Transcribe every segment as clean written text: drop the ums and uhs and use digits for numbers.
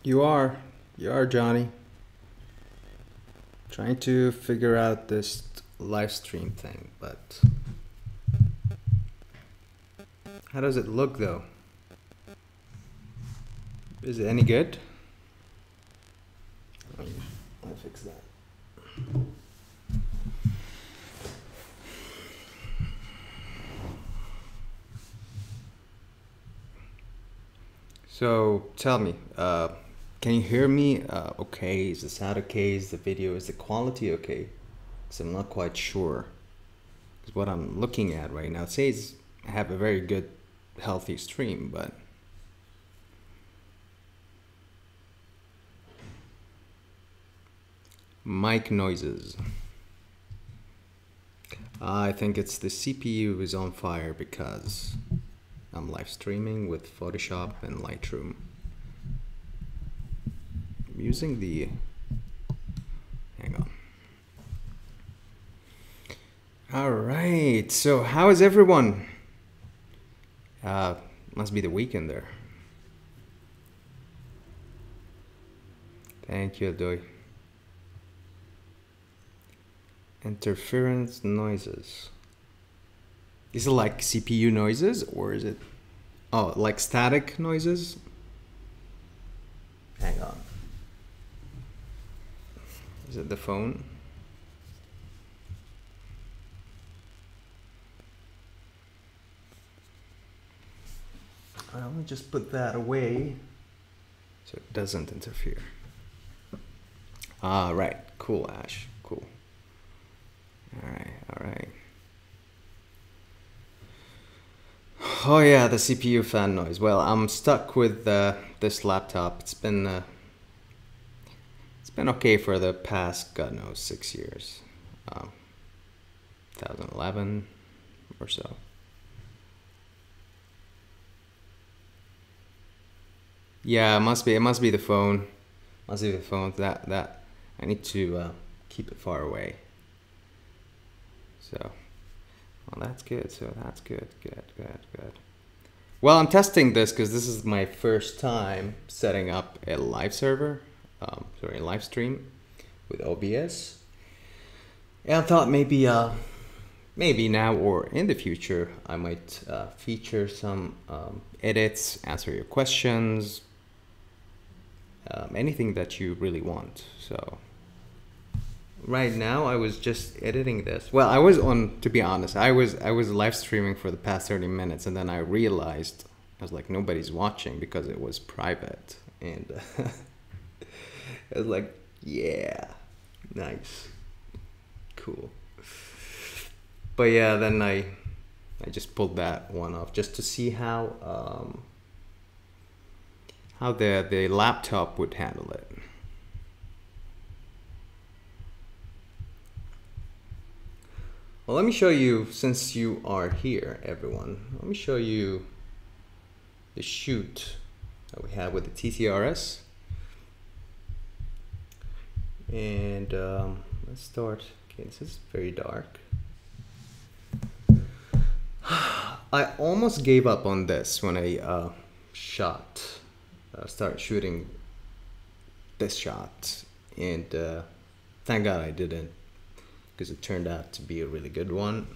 You are. You are, Johnny. Trying to figure out this live stream thing, but how does it look though? Is it any good? I'll fix that. So tell me, can you hear me? Okay, is the sound okay? Is the video, is the quality okay? Because I'm not quite sure. Because what I'm looking at right now, it says I have a very good, healthy stream, but mic noises. I think it's the CPU is on fire because I'm live streaming with Photoshop and Lightroom. I'm using the, hang on. All right, so how is everyone? Must be the weekend there. Thank you, Adoy. Interference noises. Is it like CPU noises or is it, oh, like static noises? Hang on. Is it the phone? Let me just put that away so it doesn't interfere. Ah, right. Cool, Ash. Cool. All right, all right. Oh yeah, the CPU fan noise. Well, I'm stuck with this laptop. It's been okay for the past, God knows, 6 years. 2011 or so. Yeah, it must be the phone. Must be the phone. That I need to keep it far away. So, well, that's good. So that's good. Good. Well, I'm testing this because this is my first time setting up a live server, sorry, a live stream with OBS. And I thought maybe now or in the future I might feature some edits, answer your questions, anything that you really want. So right now I was just editing this. Well, I was on, to be honest, I was live streaming for the past 30 minutes and then I realized I was like, nobody's watching because it was private, and I was like, yeah, nice, cool. But yeah, then I just pulled that one off just to see how the laptop would handle it. Well, let me show you, since you are here, everyone, let me show you the shoot that we have with the TTRS. And let's start. Okay, this is very dark. I almost gave up on this when I started shooting this shot, and thank God I didn't, because it turned out to be a really good one.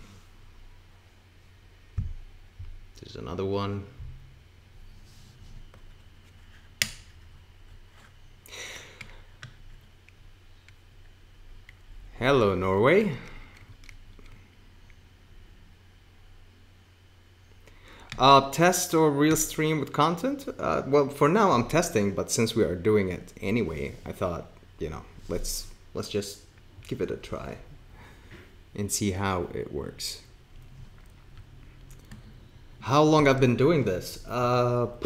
There's another one. Hello, Norway. Test or real stream with content? Well, for now I'm testing, but since we are doing it anyway, I thought, you know, let's just give it a try and see how it works. How long I've been doing this? I'll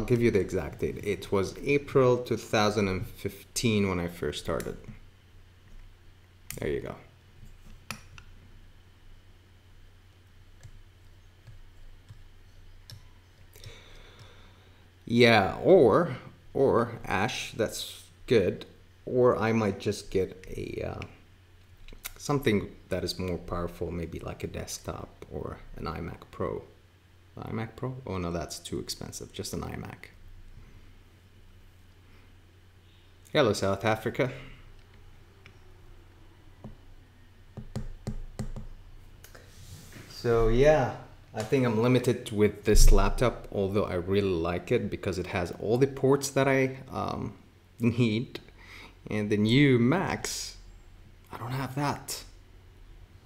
give you the exact date. It was April 2015 when I first started. There you go. Yeah, or Ash, that's good. Or I might just get a something that is more powerful, maybe like a desktop or an iMac Pro. iMac Pro? Oh no, that's too expensive. Just an iMac. Hello, South Africa. So yeah, I think I'm limited with this laptop, although I really like it because it has all the ports that I need. And the new Macs, I don't have that.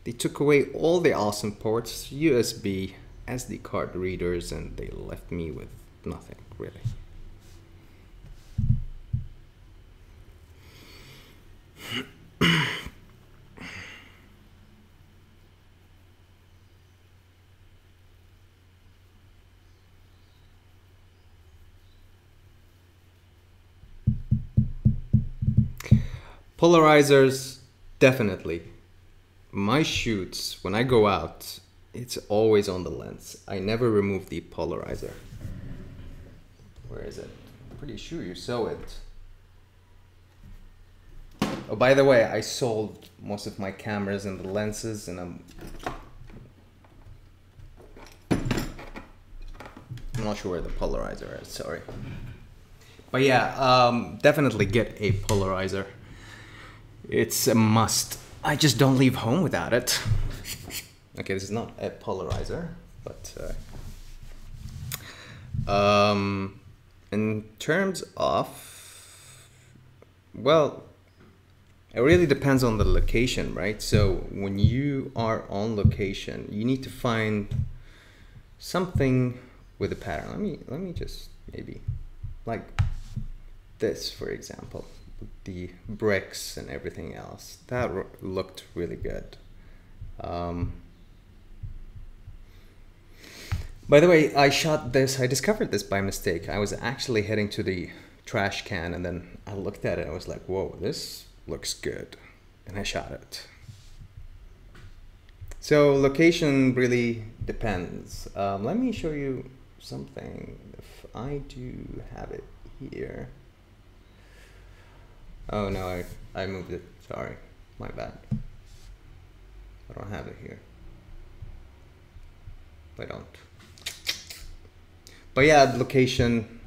They took away all the awesome ports, USB, SD card readers, and they left me with nothing, really. Polarizers, definitely. My shoots, when I go out, it's always on the lens. I never remove the polarizer. Where is it? I'm pretty sure you saw it. Oh, by the way, I sold most of my cameras and the lenses, and I'm not sure where the polarizer is, sorry. But yeah, definitely get a polarizer. It's a must. I just don't leave home without it. Okay, this is not a polarizer, but in terms of, well, it really depends on the location, right? So when you are on location, you need to find something with a pattern. Let me just maybe like this, for example, with the bricks and everything else. That looked really good. By the way, I discovered this by mistake. I was actually heading to the trash can and then I looked at it and I was like, whoa, this looks good. And I shot it. So location really depends. Let me show you something. If I do have it here. Oh no, I moved it. Sorry, my bad. I don't have it here. I don't. But yeah, location.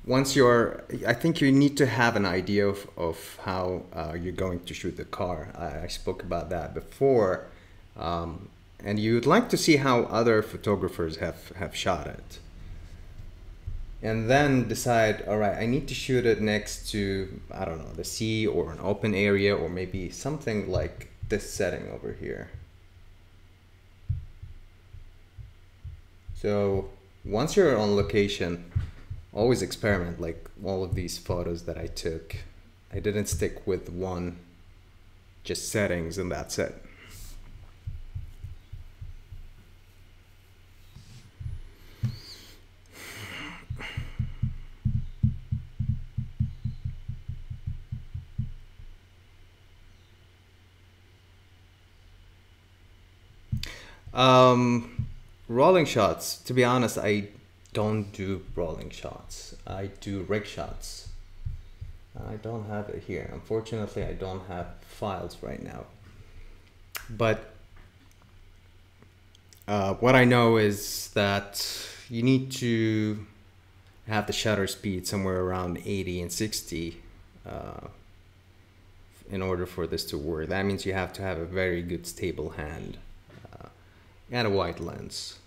Once I think you need to have an idea of how you're going to shoot the car. I spoke about that before. And you'd like to see how other photographers have shot it. And then decide, all right, I need to shoot it next to, I don't know, the sea or an open area or maybe something like this setting over here. So once you're on location, always experiment. Like all of these photos that I took, I didn't stick with one, just settings and that's it. Rolling shots, to be honest, I don't do rolling shots. I do rig shots. I don't have it here. Unfortunately, I don't have files right now. But what I know is that you need to have the shutter speed somewhere around 80 and 60 in order for this to work. That means you have to have a very good stable hand and a wide lens.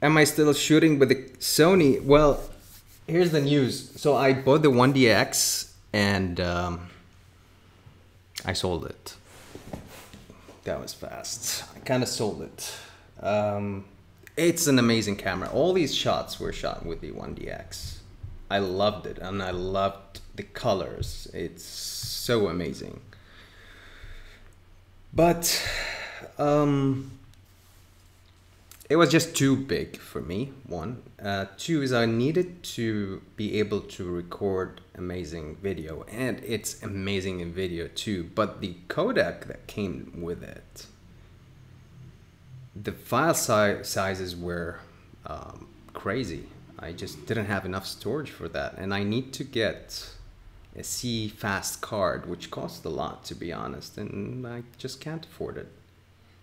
Am I still shooting with the Sony? Well, here's the news. So I bought the 1DX and I sold it. That was fast. I kind of sold it. It's an amazing camera. All these shots were shot with the 1DX. I loved it and I loved the colors. It's so amazing. But it was just too big for me, one. Two is I needed to be able to record amazing video, and it's amazing in video too, but the codec that came with it, the file sizes were crazy. I just didn't have enough storage for that, and I need to get a C fast card, which costs a lot, to be honest, and I just can't afford it.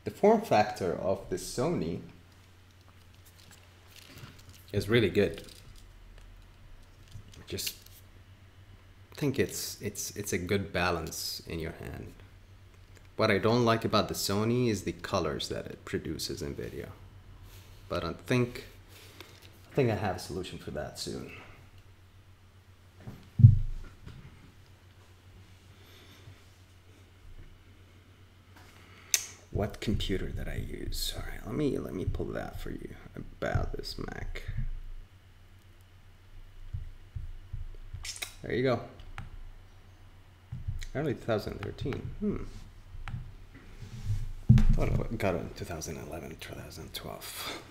the form factor of the Sony is really good. I just think it's a good balance in your hand. What I don't like about the Sony is the colors that it produces in video. But I think I have a solution for that soon. What computer did I use? All right, let me pull that for you about this Mac. There you go. Early 2013. Thought I got it in 2011, 2012.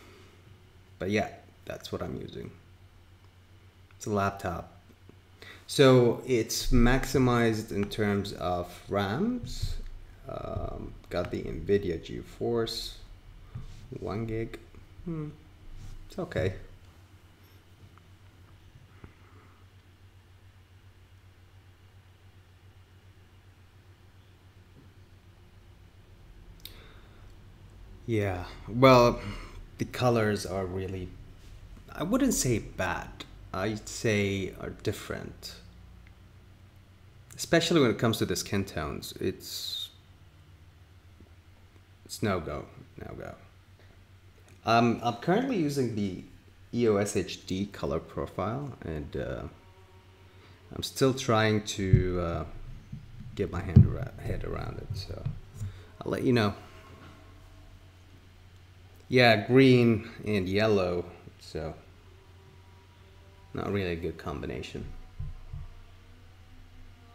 But yeah, that's what I'm using. It's a laptop. So it's maximized in terms of RAMs. Got the NVIDIA GeForce 1 gig. It's okay. Yeah, well, the colors are really, I wouldn't say bad, I'd say are different. Especially when it comes to the skin tones, it's no go. I'm currently using the EOS HD color profile, and I'm still trying to get my head around it, so I'll let you know. Yeah, green and yellow, so not really a good combination.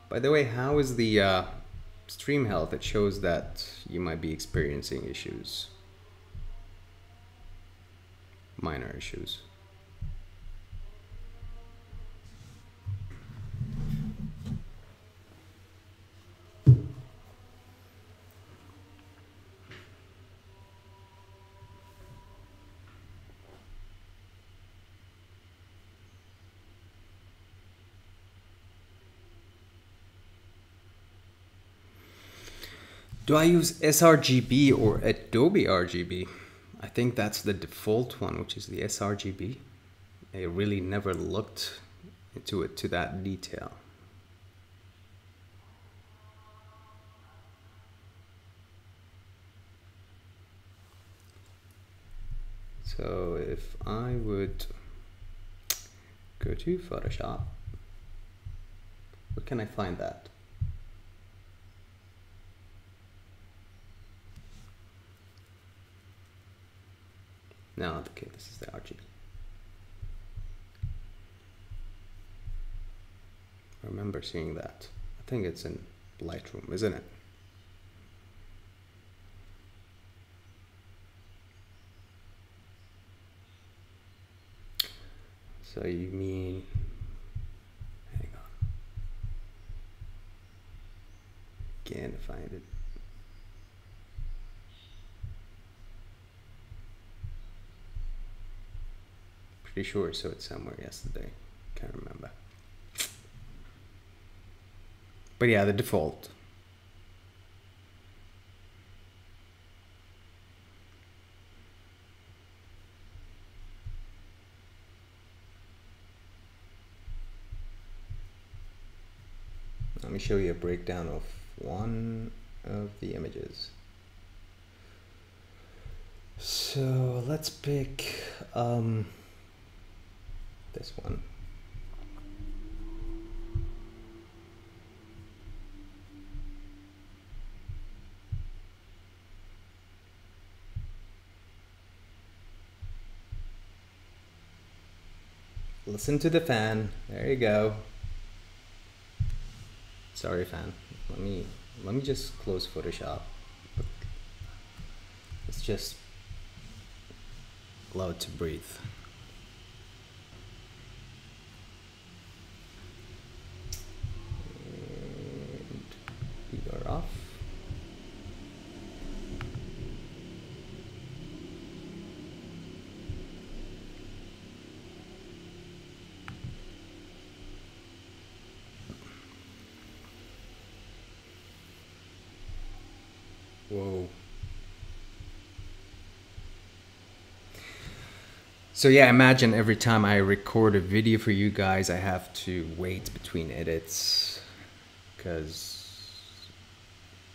By the way, how is the stream health? It shows that you might be experiencing issues. Minor issues. Do I use sRGB or Adobe RGB? I think that's the default one, which is the sRGB. I really never looked into it to that detail. So if I would go to Photoshop, where can I find that? No, okay, this is the RGB. I remember seeing that. I think it's in Lightroom, isn't it? So you mean, hang on. Can't find it. Pretty sure I saw it somewhere yesterday. Can't remember. But yeah, the default. Let me show you a breakdown of one of the images. So let's pick this one. Listen to the fan. There you go. Sorry, fan. Let me just close Photoshop. Let's just allow it to breathe. And we are off. Whoa. So yeah, imagine every time I record a video for you guys, I have to wait between edits because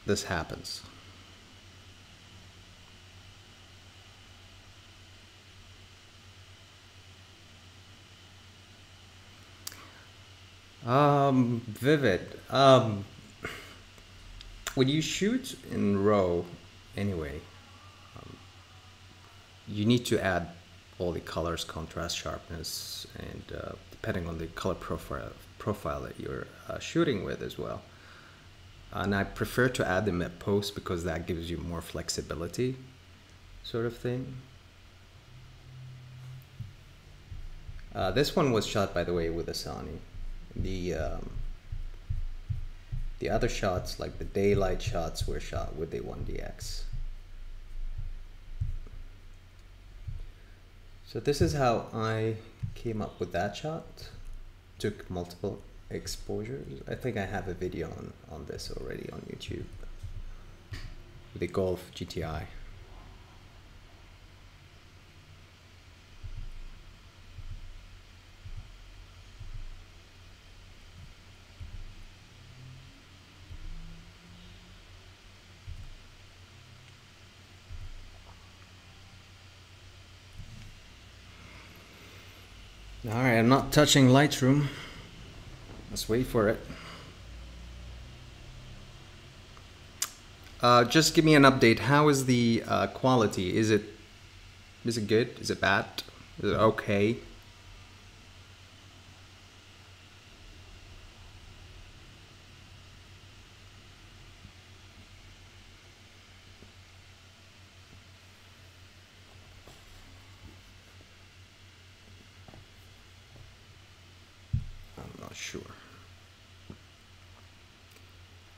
this happens. Vivid. When you shoot in RAW, anyway, you need to add all the colors, contrast, sharpness, and depending on the color profile that you're shooting with as well. And I prefer to add them at post because that gives you more flexibility, sort of thing. This one was shot, by the way, with a Sony. The other shots, like the daylight shots, were shot with the 1DX. So this is how I came up with that shot. Took multiple exposures. I think I have a video on this already on YouTube. With the Golf GTI. All right, I'm not touching Lightroom. Let's wait for it. Just give me an update. How is the quality? Is it good? Is it bad? Is it okay? I'm not sure.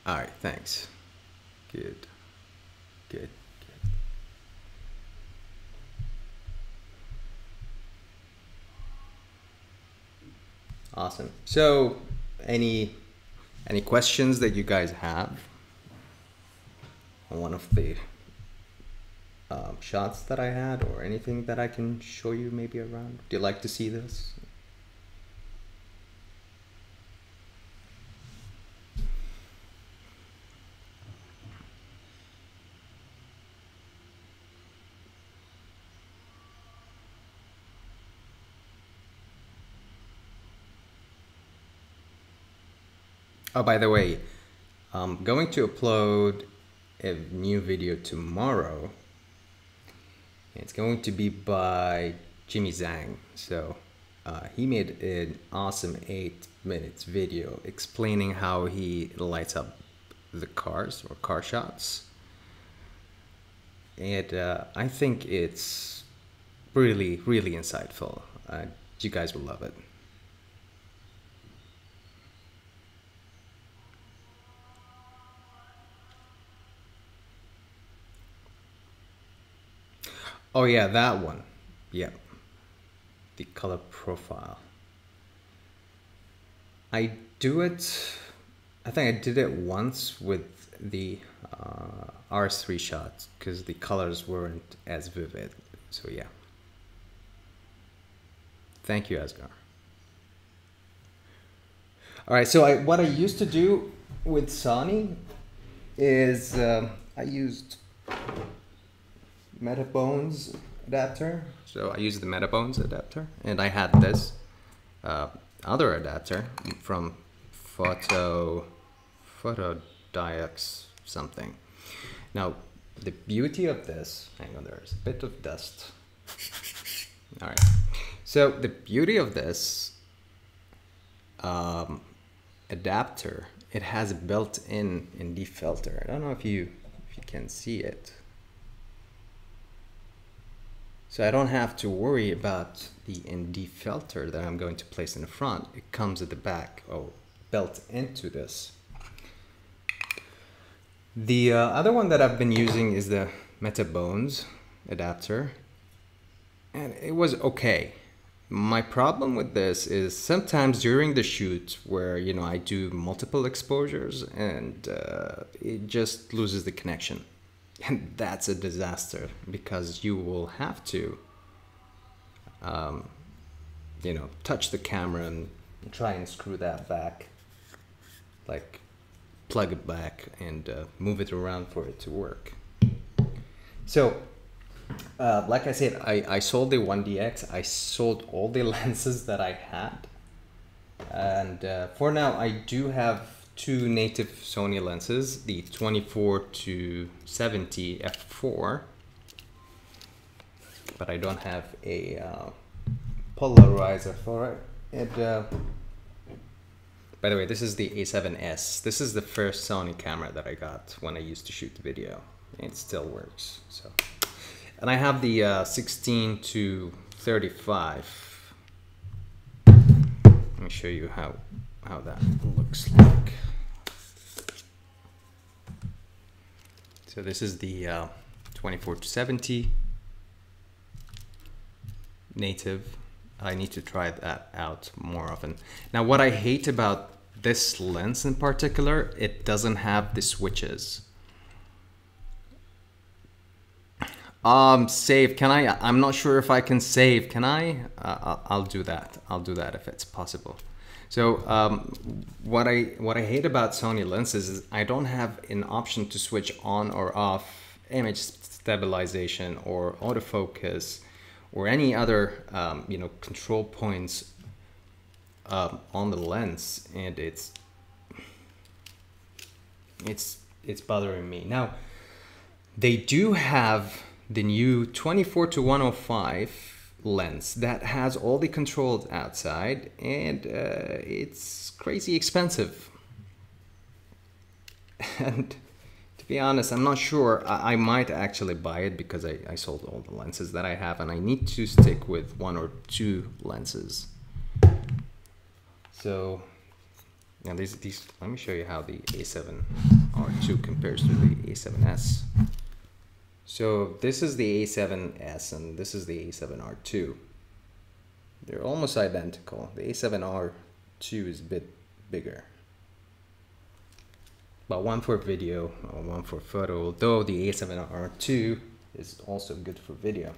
All right, thanks. Good. Good. Awesome. So, any questions that you guys have on one of the shots that I had, or anything that I can show you maybe around? Do you like to see this? Oh, by the way, I'm going to upload a new video tomorrow. It's going to be by Jimmy Zhang. So he made an awesome 8 minutes video explaining how he lights up the cars or car shots. And I think it's really insightful. You guys will love it. Oh yeah, that one. Yep. The color profile. I do it, I think I did it once with the RS3 shots because the colors weren't as vivid. So yeah. Thank you, Asgar. All right, so what I used to do with Sony is I used MetaBones adapter. So I used the MetaBones adapter, and I had this other adapter from Photodiox something. Now the beauty of this, hang on, there's a bit of dust. All right, so the beauty of this adapter, it has a built-in ND filter. I don't know if you can see it. So I don't have to worry about the ND filter that I'm going to place in the front. It comes at the back, built into this. The other one that I've been using is the MetaBones adapter, and it was okay. My problem with this is sometimes during the shoot where, you know, I do multiple exposures and it just loses the connection. And that's a disaster because you will have to you know, touch the camera and try and screw that back, like plug it back and move it around for it to work. So like I said, I sold the 1DX. I sold all the lenses that I had, and for now I do have two native Sony lenses, the 24-70 f4, but I don't have a polarizer for it. And by the way, this is the A7S. This is the first Sony camera that I got when I used to shoot video. It still works. So, and I have the 16-35. Let me show you how that looks like. So this is the 24-70 native. I need to try that out more often. Now, what I hate about this lens in particular, it doesn't have the switches. Save, can I? I'm not sure if I can save. Can I? I'll do that. I'll do that if it's possible. So what I hate about Sony lenses is I don't have an option to switch on or off image stabilization or autofocus or any other you know, control points on the lens, and it's bothering me. Now, they do have the new 24-105 lens that has all the controls outside, and it's crazy expensive. And to be honest, I'm not sure. I might actually buy it because I sold all the lenses that I have, and I need to stick with one or two lenses. So now these let me show you how the A7R2 compares to the A7S. So this is the A7S and this is the A7R2. They're almost identical. The A7R2 is a bit bigger, but one for video, one for photo, although the A7R2 is also good for video.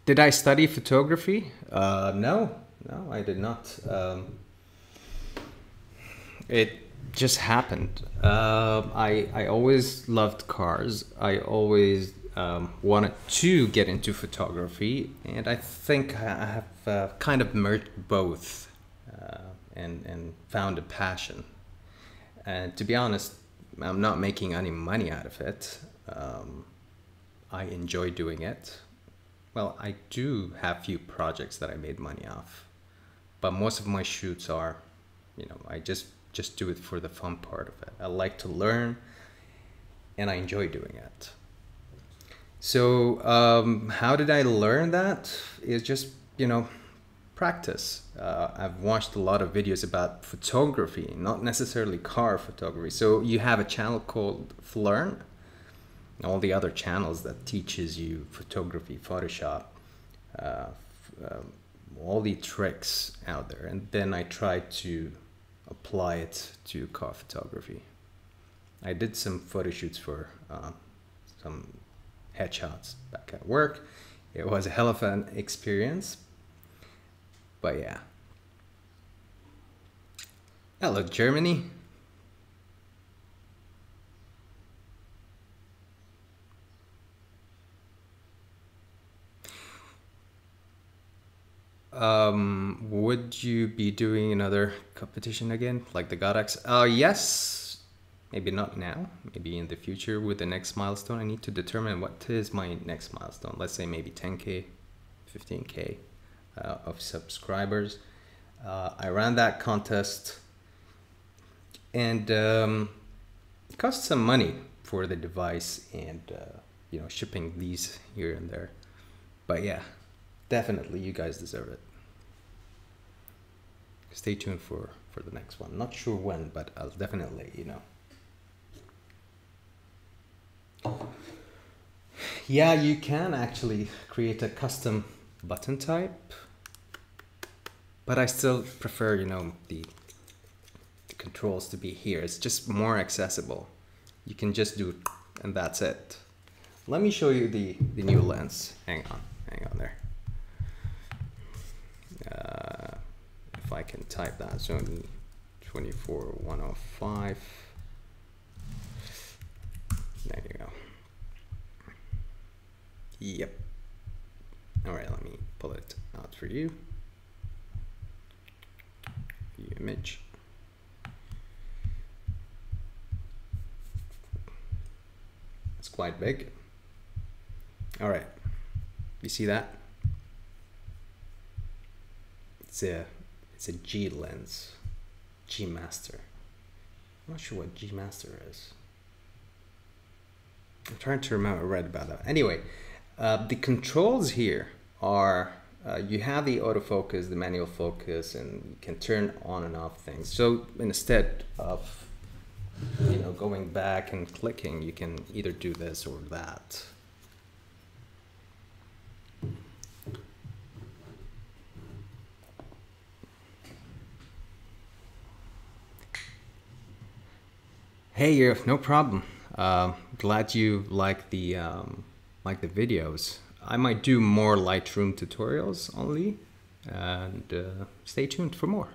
Did I study photography? No, I did not. It just happened. I always loved cars. I always wanted to get into photography, and I think I have kind of merged both and found a passion. And to be honest, I'm not making any money out of it. I enjoy doing it. Well, I do have few projects that I made money off, but most of my shoots are, you know, I just do it for the fun part of it. I like to learn, and I enjoy doing it. So how did I learn that? It's just, you know, practice. I've watched a lot of videos about photography, not necessarily car photography. So you have a channel called Learn, all the other channels that teaches you photography, Photoshop, all the tricks out there. And then I tried to apply it to car photography. I did some photo shoots for some headshots back at work. It was a hell of an experience, but yeah. Hello, Germany. Would you be doing another competition again, like the Godox? Yes, maybe not now, maybe in the future with the next milestone. I need to determine what is my next milestone. Let's say maybe 10K, 15K of subscribers. I ran that contest, and it cost some money for the device and you know, shipping these here and there. But yeah, definitely you guys deserve it. Stay tuned for the next one. Not sure when, but I'll definitely let you know. Yeah, you can actually create a custom button type, but I still prefer, you know, the controls to be here. It's just more accessible. you can just do, and that's it. Let me show you the new lens. Hang on there. If I can type that, Sony 24105. There you go. Yep. All right, let me pull it out for you. View image. It's quite big. All right, you see that? It's a G lens, G Master. I'm not sure what G Master is. I'm trying to remember, I read about that. Anyway, the controls here are, you have the autofocus, the manual focus, and you can turn on and off things. So instead of, you know, going back and clicking, you can either do this or that. Hey, no problem. Glad you like the videos. I might do more Lightroom tutorials only, and stay tuned for more.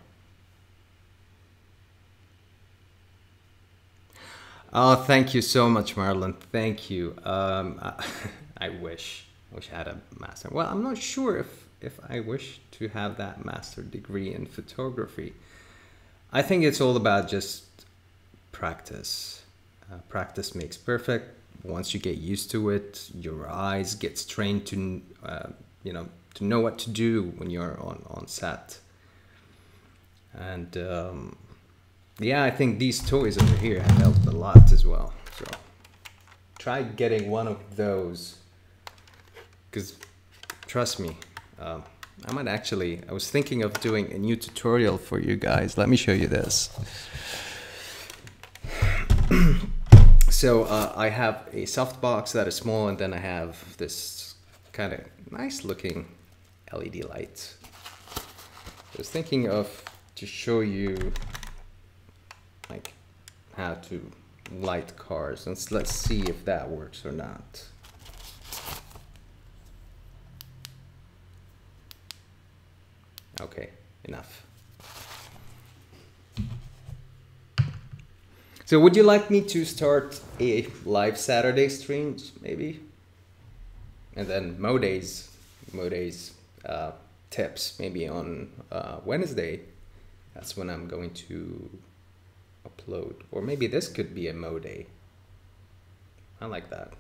Oh, thank you so much, Marlon. Thank you. I wish I had a master. Well, I'm not sure if I wish to have that master degree in photography. I think it's all about just practice. Practice makes perfect. Once you get used to it, your eyes get trained to, you know, to know what to do when you're on set. And yeah, I think these toys over here have helped a lot as well. So try getting one of those, because trust me, I might actually, I was thinking of doing a new tutorial for you guys. Let me show you this. So I have a softbox that is small, and then I have this kind of nice looking LED light. I was thinking of to show you like how to light cars, and let's see if that works or not. Okay, enough. So would you like me to start a live Saturday stream, maybe? And then MoeDay's tips, maybe on Wednesday. That's when I'm going to upload. Or maybe this could be a MoeDay. I like that.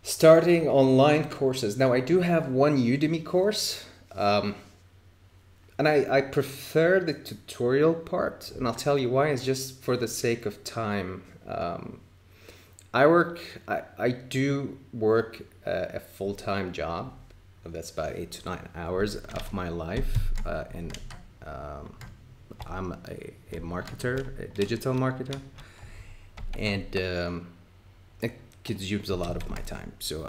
Starting online courses. Now I do have one Udemy course. And I prefer the tutorial part, and I'll tell you why. It's just for the sake of time. I do work a full-time job. That's about 8 to 9 hours of my life, and I'm a marketer, a digital marketer, and it consumes a lot of my time. So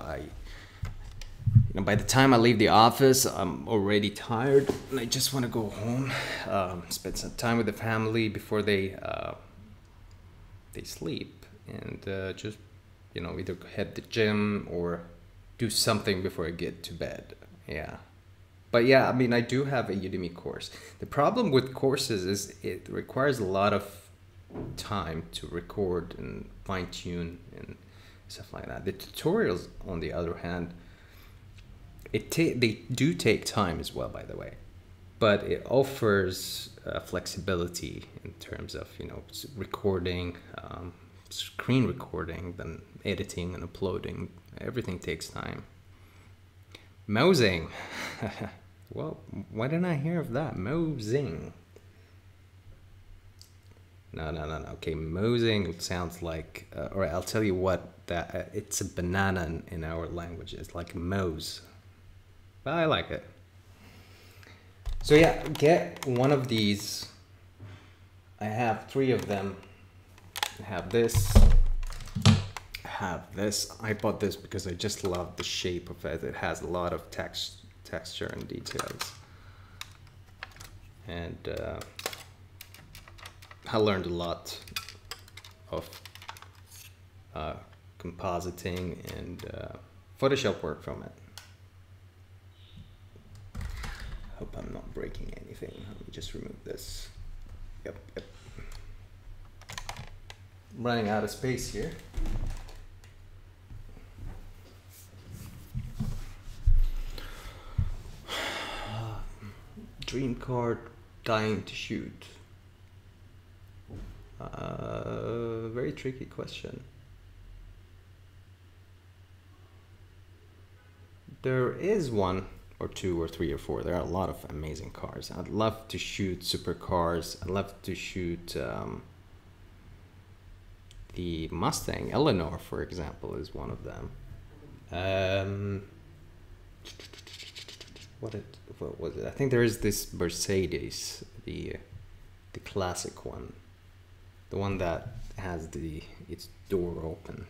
you know, by the time I leave the office, I'm already tired, and I just want to go home, spend some time with the family before they sleep, and just, you know, either head to the gym or do something before I get to bed. Yeah. But yeah, I mean, I do have a Udemy course. The problem with courses is it requires a lot of time to record and fine tune and stuff like that. The tutorials, on the other hand, they do take time as well, by the way, but it offers flexibility in terms of, you know, recording, screen recording, then editing and uploading. Everything takes time. Mosing. Well, why didn't I hear of that? Mosing. No. Okay, mosing sounds like, all right, I'll tell you what, that it's a banana in our language. It's like mose. But I like it. So yeah, get one of these. I have 3 of them. I have this. I have this. I bought this because I just love the shape of it. It has a lot of texture and details. and I learned a lot of compositing and Photoshop work from it. Hope I'm not breaking anything. Let me just remove this. Yep. I'm running out of space here. Dream card, dying to shoot. Very tricky question. There is one or two or three or four. There are a lot of amazing cars. I'd love to shoot supercars. I'd love to shoot the Mustang. Eleanor, for example, is one of them. What was it? I think there is this Mercedes, the classic one, the one that has its door open.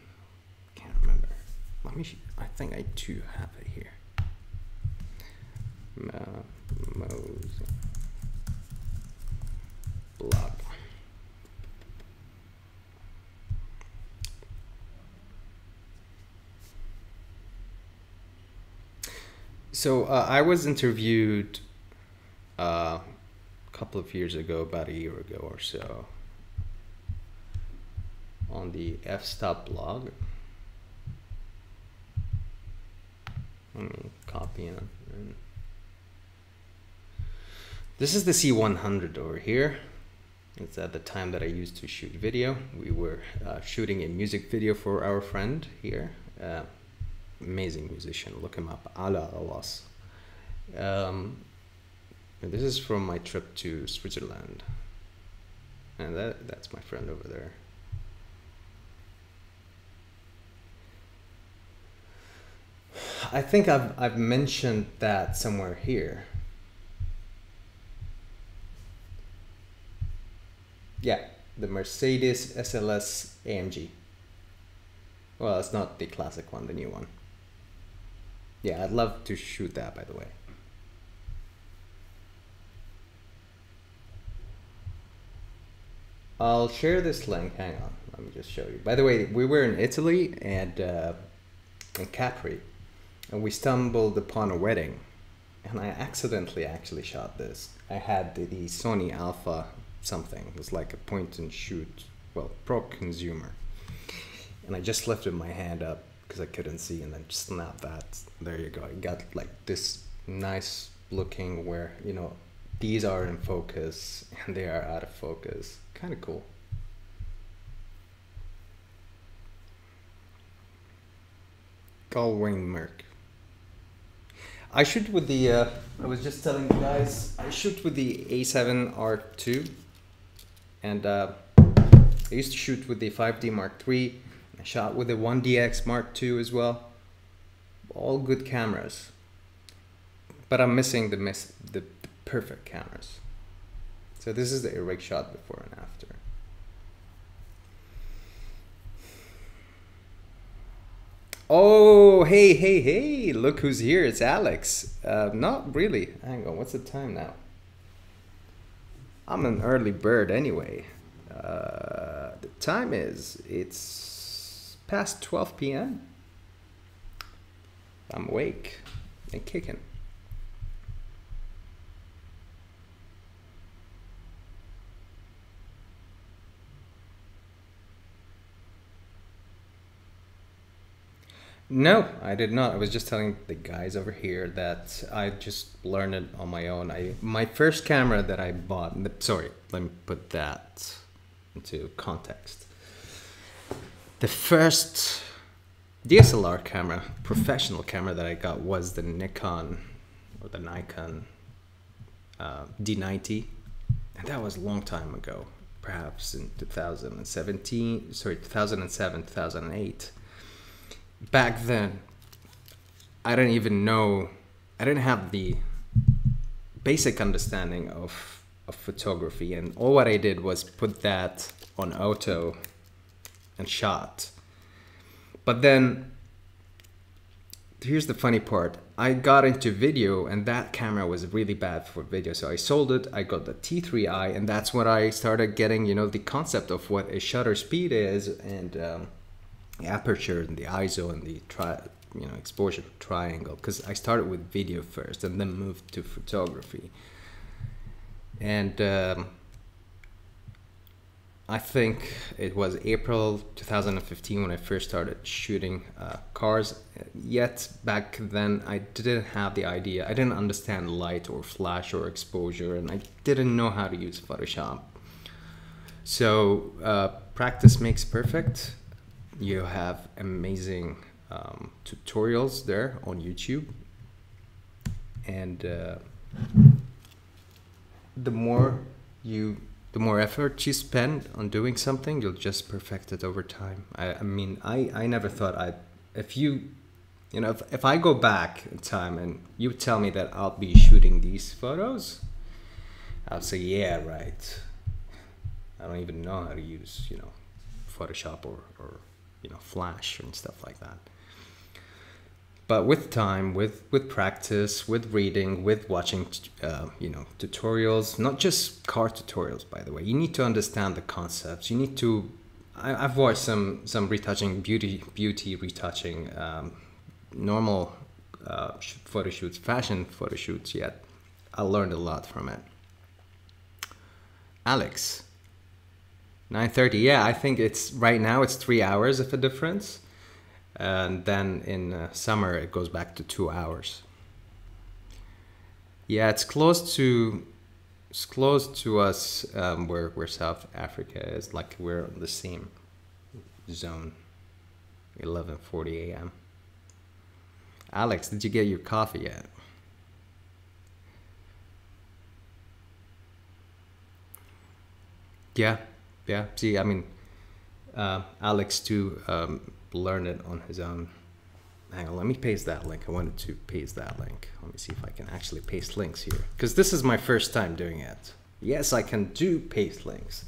Can't remember. Let me. I think I do have it here. MoeDay blog. So I was interviewed a couple of years ago, about a year ago or so, on the F-Stop blog. Let me copy it. This is the C100 over here. It's at the time that I used to shoot video. We were shooting a music video for our friend here. Amazing musician, look him up, Ala Awas. This is from my trip to Switzerland. And that's my friend over there. I think I've mentioned that somewhere here. Yeah, the Mercedes SLS AMG. Well, it's not the classic one, the new one. Yeah, I'd love to shoot that, by the way. I'll share this link. Hang on, let me just show you. By the way, we were in Italy and in Capri, and we stumbled upon a wedding, and I accidentally actually shot this. I had the Sony Alpha something. It was like a point and shoot, well, pro consumer. And I just lifted my hand up because I couldn't see, and then just snapped that. There you go. I got like this nice looking where, you know, these are in focus and they are out of focus. Kind of cool. Galwing Merc. I shoot with the, I was just telling you guys, I shoot with the A7R2. And I used to shoot with the 5D Mark III. I shot with the 1DX Mark II as well. All good cameras. But I'm missing the perfect cameras. So this is the erect shot before and after. Oh, hey, look who's here. It's Alex. Not really. Hang on, what's the time now? I'm an early bird anyway. The time is, it's past 12 p.m. I'm awake and kicking. No, I did not. I was just telling the guys over here that I just learned it on my own. My first camera that I bought, sorry, let me put that into context. The first DSLR camera, professional camera that I got was the Nikon D90. And that was a long time ago, perhaps in 2007, 2008. Back then, I didn't even know, I didn't have the basic understanding of photography, and all what I did was put that on auto and shot. But then, here's the funny part. I got into video, and that camera was really bad for video, so I sold it. I got the T3i, and that's when I started getting, you know, the concept of what a shutter speed is, and the aperture and the ISO and the exposure triangle, because I started with video first and then moved to photography. And I think it was April 2015 when I first started shooting cars. Yet back then I didn't have the idea, I didn't understand light or flash or exposure, and I didn't know how to use Photoshop. So practice makes perfect. You have amazing tutorials there on YouTube, and the more effort you spend on doing something, you'll just perfect it over time. I mean, I never thought if I go back in time and you tell me that I'll be shooting these photos, I'll say, yeah, right. I don't even know how to use, you know, Photoshop or you know, Flash and stuff like that. But with time, with practice, with reading, with watching, you know, tutorials, not just car tutorials, by the way. You need to understand the concepts. You need to. I've watched some retouching, beauty retouching, normal photo shoots, fashion photo shoots. Yet I learned a lot from it. Alex, 9:30. Yeah, I think it's right now. It's 3 hours of a difference. And then in summer it goes back to 2 hours. Yeah, it's close to us, where South Africa is. Like, we're on the same zone. 11:40 a.m. Alex, did you get your coffee yet? Yeah. See, I mean, Alex too learned it on his own. Hang on, let me paste that link. I wanted to paste that link. Let me see if I can actually paste links here, because this is my first time doing it. Yes, I can do paste links.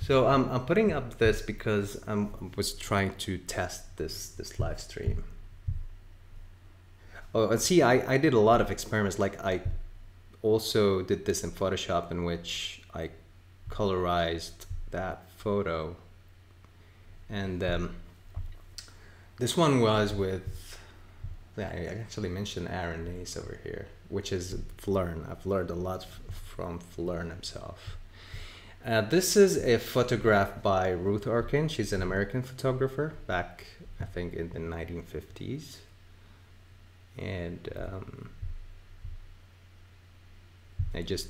So I'm putting up this because I was trying to test this live stream. Oh, and see, I did a lot of experiments. Like, I also did this in Photoshop, in which I colorized that photo, and this one was with, I actually mentioned Aaron Nace over here, which is Flern. I've learned a lot from Flern himself. This is a photograph by Ruth Orkin. She's an American photographer back, I think, in the 1950s. And I just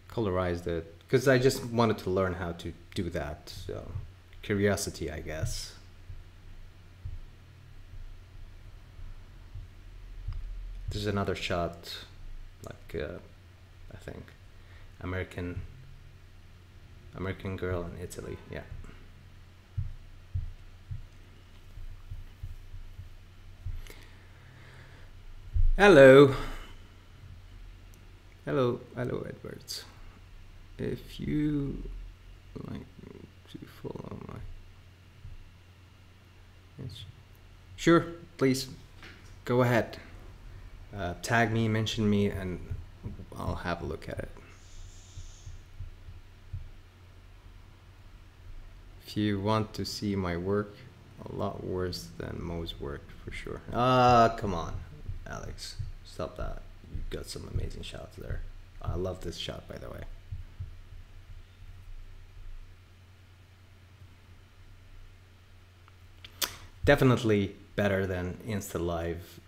colorized it because I just wanted to learn how to do that. So, curiosity, I guess. There's another shot, like I think American girl in Italy. Yeah. Hello, Edwards. If you like to follow my, sure, please go ahead. Tag me, mention me, and I'll have a look at it. If you want to see my work, a lot worse than Mo's work, for sure. Come on, Alex, stop that. You've got some amazing shots there. I love this shot, by the way. Definitely better than Insta Live.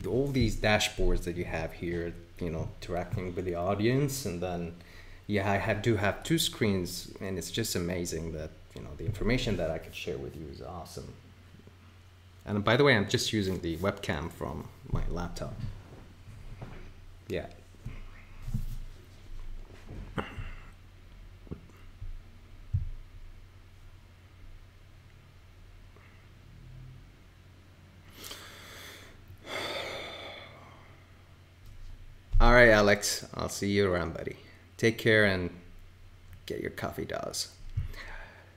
All these dashboards that you have here, you know, interacting with the audience, and then yeah, I do have two screens, and it's just amazing that, you know, the information that I could share with you is awesome. And by the way, I'm just using the webcam from my laptop. Yeah. All right, Alex, I'll see you around, buddy. Take care and get your coffee dose.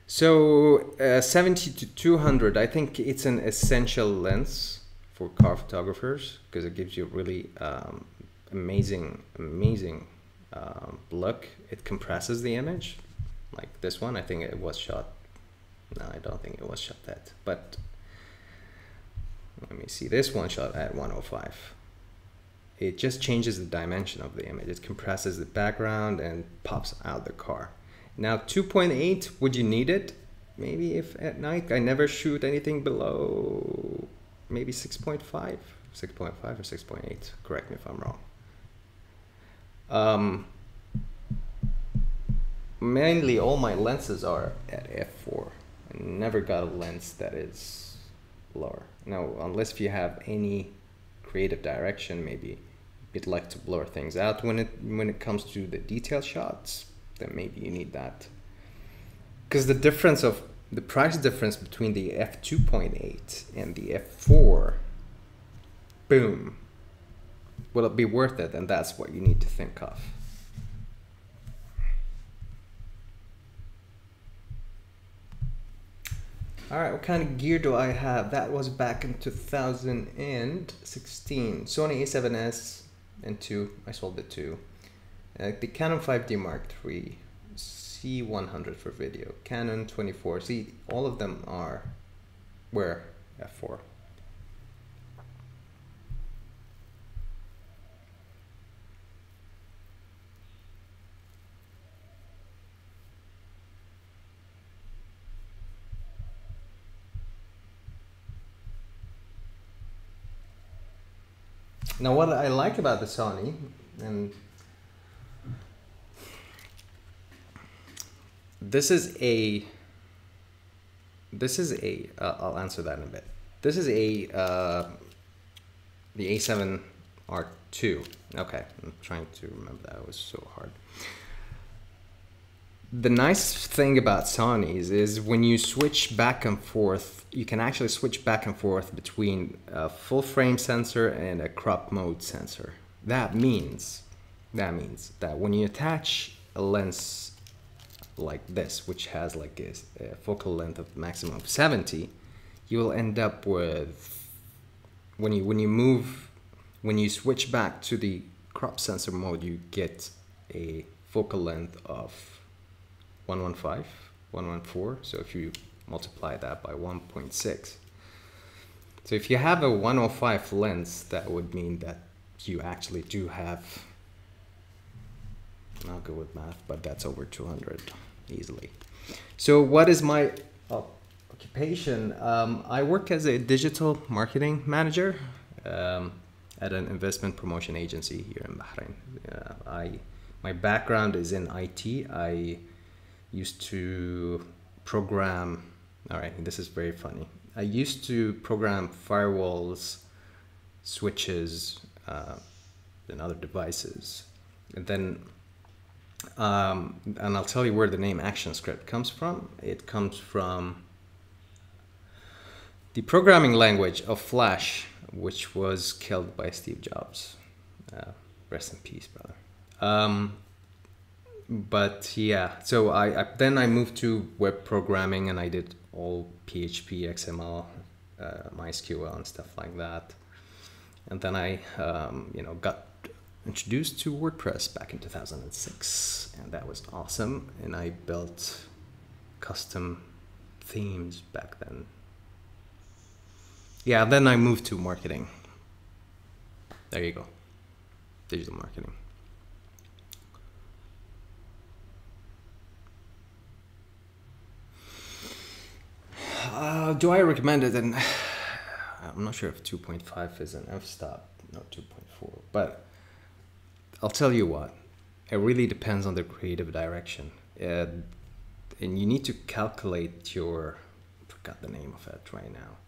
So 70 to 200, I think it's an essential lens for car photographers because it gives you a really amazing look. It compresses the image, like this one. I think it was shot. No, I don't think it was shot that. But let me see. This one shot at 105. It just changes the dimension of the image. It compresses the background and pops out the car. Now 2.8, would you need it? Maybe if at night. I never shoot anything below maybe 6.5 or 6.8. Correct me if I'm wrong. Mainly all my lenses are at f4. I never got a lens that is lower. Now, unless if you have any creative direction, maybe you'd like to blur things out when it comes to the detail shots, then maybe you need that. Because the price difference between the f2.8 and the f4, boom, will it be worth it? And that's what you need to think of. All right, what kind of gear do I have? That was back in 2016. Sony a7S and 2. I sold it too. The Canon 5D Mark III, C100 for video, Canon 24. See, all of them were f4. Now, what I like about the Sony, and this is a, I'll answer that in a bit. This is the A7R2. Okay, I'm trying to remember that. It was so hard. The nice thing about Sony's is when you switch back and forth, you can actually switch back and forth between a full frame sensor and a crop mode sensor. That means that when you attach a lens like this, which has like a focal length of maximum of 70, you will end up with, when you switch back to the crop sensor mode, you get a focal length of 115, 114. So if you multiply that by 1.6, so if you have a 105 lens, that would mean that you actually do have, I'm not good with math, but that's over 200 easily. So what is my occupation? I work as a digital marketing manager at an investment promotion agency here in Bahrain. My background is in IT. I used to program, all right, this is very funny. I used to program firewalls, switches, and other devices. And then, and I'll tell you where the name ActionScript comes from. It comes from the programming language of Flash, which was killed by Steve Jobs. Rest in peace, brother. But yeah, so then I moved to web programming, and I did all PHP, XML, MySQL and stuff like that. And then I got introduced to WordPress back in 2006, and that was awesome. And I built custom themes back then. Yeah, then I moved to marketing. There you go. Digital marketing. Do I recommend it? And I'm not sure if 2.5 is an f-stop, no 2.4, but I'll tell you what, it really depends on the creative direction. And you need to calculate your, I forgot the name of it right now.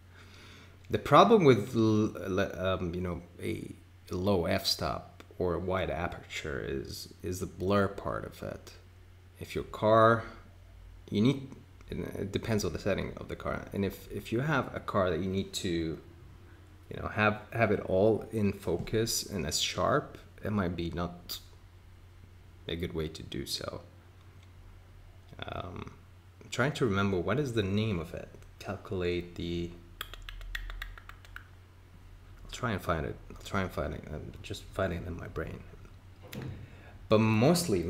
The problem with a low f-stop or a wide aperture is the blur part of it. If your car, it depends on the setting of the car, and if you have a car that you need to have it all in focus and as sharp, it might be not a good way to do so. I'm trying to remember what is the name of it. Calculate the, try and find it. I'll try and find it. I'm just finding it in my brain. But mostly,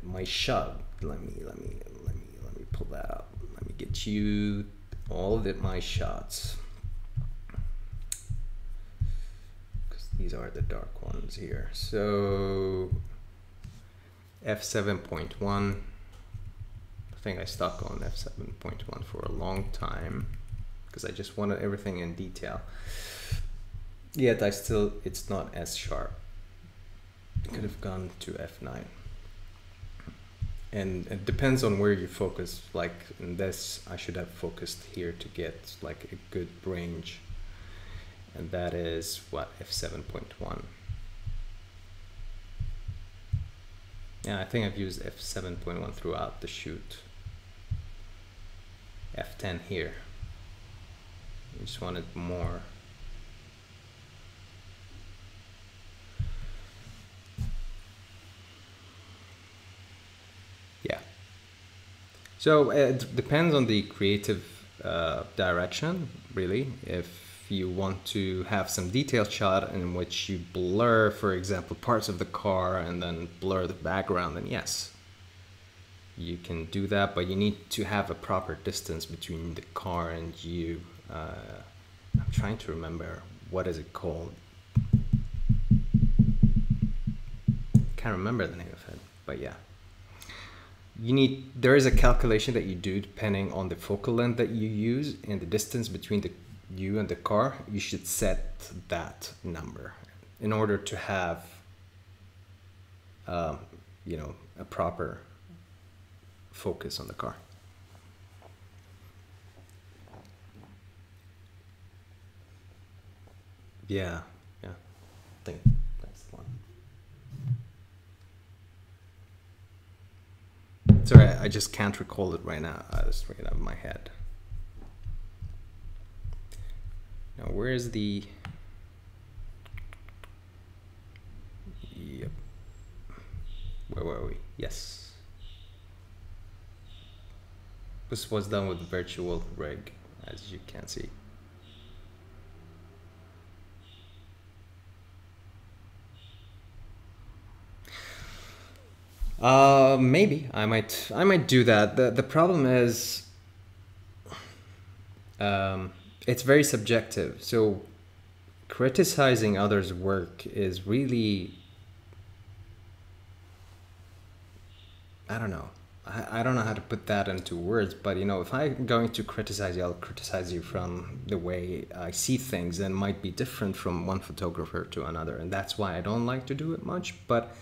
my shot. Let me pull that up. Let me get you all of my shots. Because these are the dark ones here. So f7.1. I think I stuck on f7.1 for a long time because I just wanted everything in detail. Yet it's not as sharp. I could have gone to f9. And it depends on where you focus. Like in this, I should have focused here to get like a good range. And that is what, f7.1. Yeah, I think I've used f7.1 throughout the shoot. f10 here. I just wanted more. Yeah. So it depends on the creative direction, really. If you want to have some detailed shot in which you blur, for example, parts of the car and then blur the background, then yes, you can do that, but you need to have a proper distance between the car and you. I'm trying to remember, what is it called? Can't remember the name of it, but yeah. There is a calculation that you do depending on the focal length that you use and the distance between you and the car. You should set that number in order to have, you know, a proper focus on the car. Yeah, I think that's the one. Sorry, I just can't recall it right now. I just read it out of my head. Now, where is the... Yep. Where were we? Yes. This was done with virtual rig, as you can see. Maybe I might do that. The problem is, it's very subjective. So criticizing others' work is really, I don't know. I don't know how to put that into words, but you know, if I'm going to criticize you, I'll criticize you from the way I see things, and might be different from one photographer to another, and that's why I don't like to do it much. But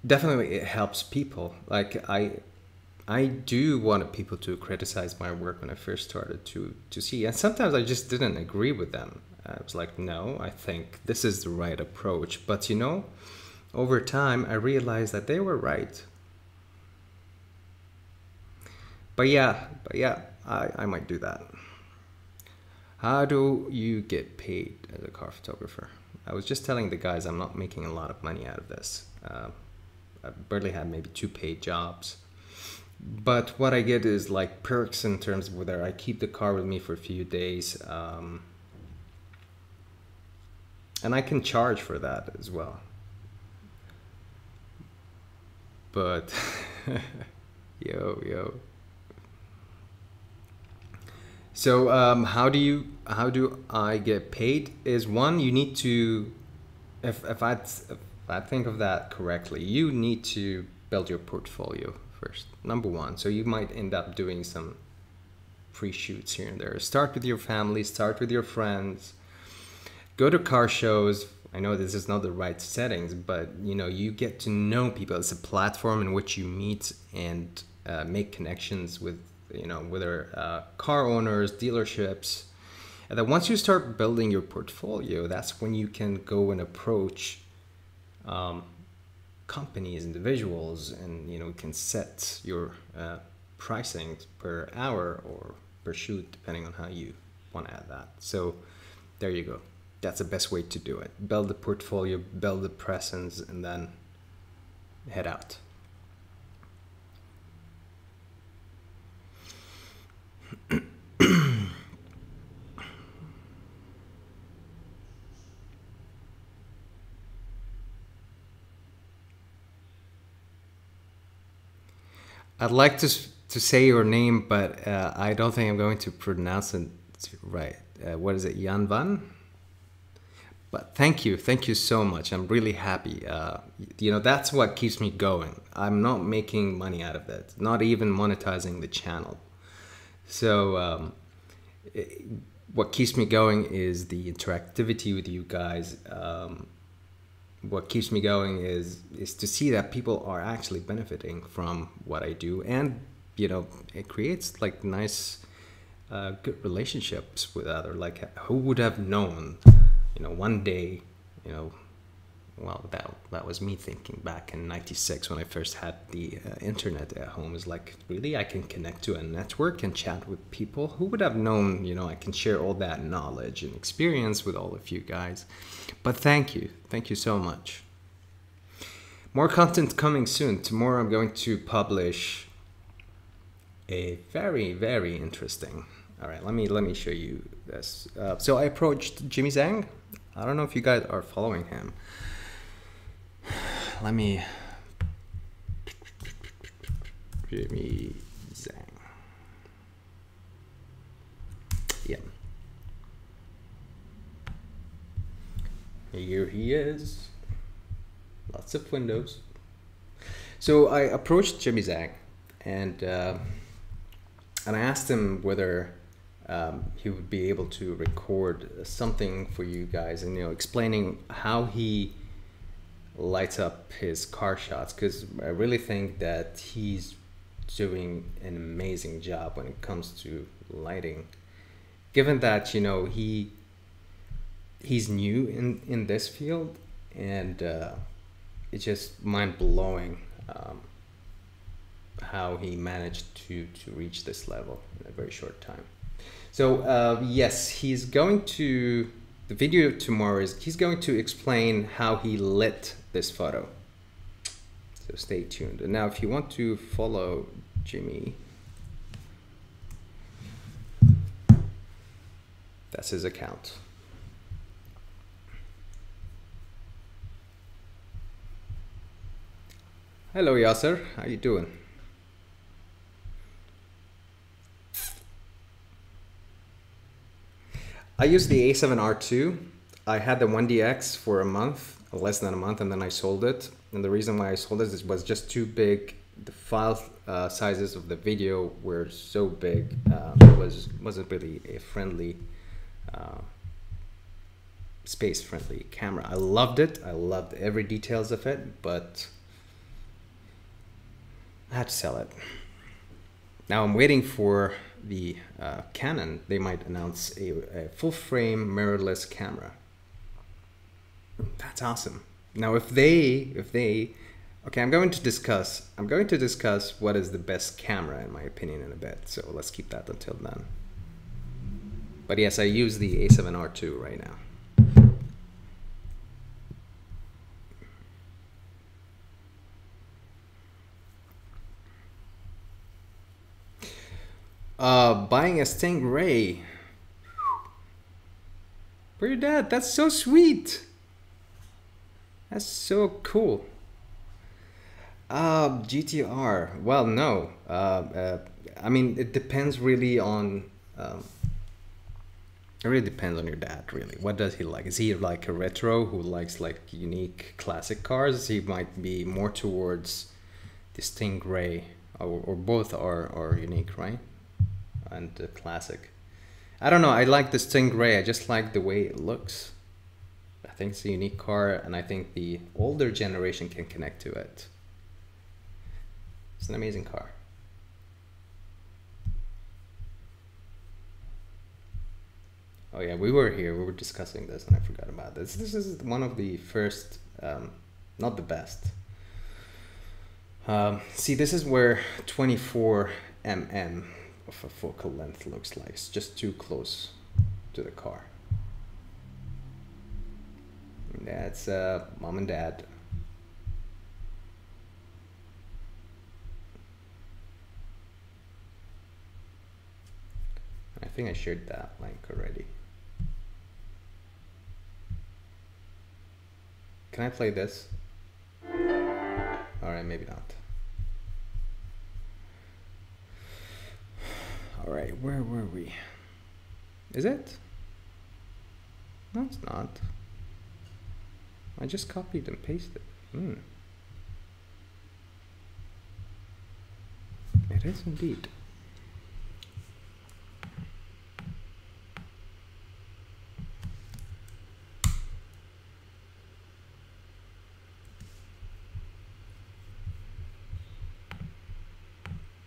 definitely it helps people. Like I do want people to criticize my work when I first started to see, and sometimes I just didn't agree with them. I was like, no, I think this is the right approach. But you know, over time I realized that they were right. But yeah, I might do that. How do you get paid as a car photographer? I was just telling the guys I'm not making a lot of money out of this. I barely had maybe 2 paid jobs. But what I get is like perks in terms of whether I keep the car with me for a few days. And I can charge for that as well. But, yo. So how do I get paid? Is one, you need to, if I think of that correctly, you need to build your portfolio first, number one. So you might end up doing some free shoots here and there. Start with your family, start with your friends, go to car shows. I know this is not the right settings, but you know, you get to know people. It's a platform in which you meet and make connections with, you know, whether car owners, dealerships. And then once you start building your portfolio, that's when you can go and approach companies, individuals, and you know, you can set your pricing per hour or per shoot, depending on how you want to add that. So there you go. That's the best way to do it. Build the portfolio, build the presence, and then head out. I'd like to say your name, but I don't think I'm going to pronounce it right. What is it, Jan Van? But thank you so much. I'm really happy. That's what keeps me going. I'm not making money out of that, not even monetizing the channel. So what keeps me going is the interactivity with you guys. What keeps me going is to see that people are actually benefiting from what I do, and it creates like nice, good relationships with other. Like, who would have known? One day, well, that was me thinking back in '96 when I first had the internet at home. Is like, really, I can connect to a network and chat with people. Who would have known? I can share all that knowledge and experience with all of you guys. But thank you so much. More content coming soon. Tomorrow I'm going to publish a very, very interesting. All right, let me show you this. So I approached Jimmy Zhang. I don't know if you guys are following him. Let me. Jimmy Zhang. Yeah. Here he is. Lots of windows. So I approached Jimmy Zhang, and I asked him whether he would be able to record something for you guys, and explaining how he lights up his car shots, because I really think that he's doing an amazing job when it comes to lighting. Given that he's new in this field, and it's just mind-blowing how he managed to reach this level in a very short time. So yes, he's going to, the video tomorrow is, he's going to explain how he lit this photo. So stay tuned. And now if you want to follow Jimmy, that's his account. Hello Yasser, how you doing? I used the A7R2. I had the 1DX for a month, less than a month, and then I sold it. And the reason why I sold it is was just too big. The file sizes of the video were so big. It wasn't really a friendly, space-friendly camera. I loved it. I loved every details of it, but I had to sell it. Now I'm waiting for the Canon. They might announce a full-frame mirrorless camera. That's awesome. Now if they okay, I'm going to discuss what is the best camera in my opinion in a bit. So let's keep that until then. But yes, I use the A7R2 right now. Buying a Stingray for your dad. That's so sweet. That's so cool. GTR. Well, no. I mean, it depends really on. It really depends on your dad. Really, what does he like? Is he like a retro who likes like unique classic cars? He might be more towards the Stingray, or both are unique, right? And the classic. I don't know. I like the Stingray. I just like the way it looks. I think it's a unique car, and I think the older generation can connect to it. It's an amazing car. Oh yeah, we were here. We were discussing this, and I forgot about this. This is one of the first, not the best. See, this is where 24 mm of a focal length looks like. It's just too close to the car. And that's mom and dad. I think I shared that link already. Can I play this? Alright, maybe not. All right, where were we? Is it? No, it's not. I just copied and pasted. It is indeed.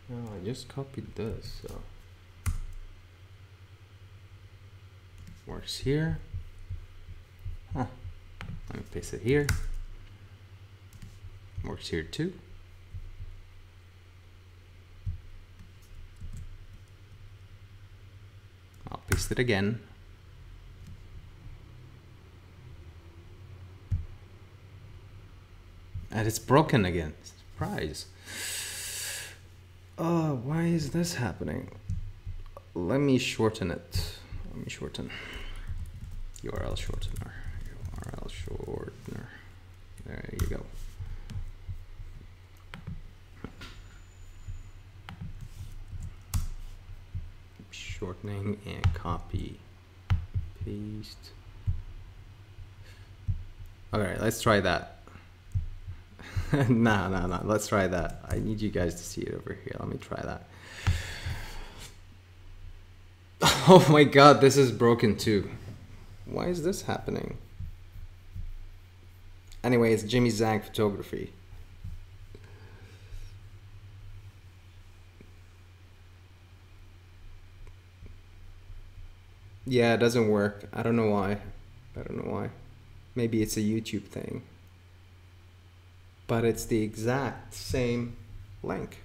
No, I just copied this, so works here. Huh. Let me paste it here. Works here too. I'll paste it again. And it's broken again. Surprise. Oh, why is this happening? Let me shorten it. Let me shorten. URL shortener. URL shortener. There you go. Shortening and copy. Paste. Alright, let's try that. No. Let's try that. I need you guys to see it over here. Let me try that. Oh my god, this is broken too. Why is this happening? Anyway, it's Jimmy Zhang Photography. Yeah, it doesn't work. I don't know why. Maybe it's a YouTube thing. But it's the exact same link.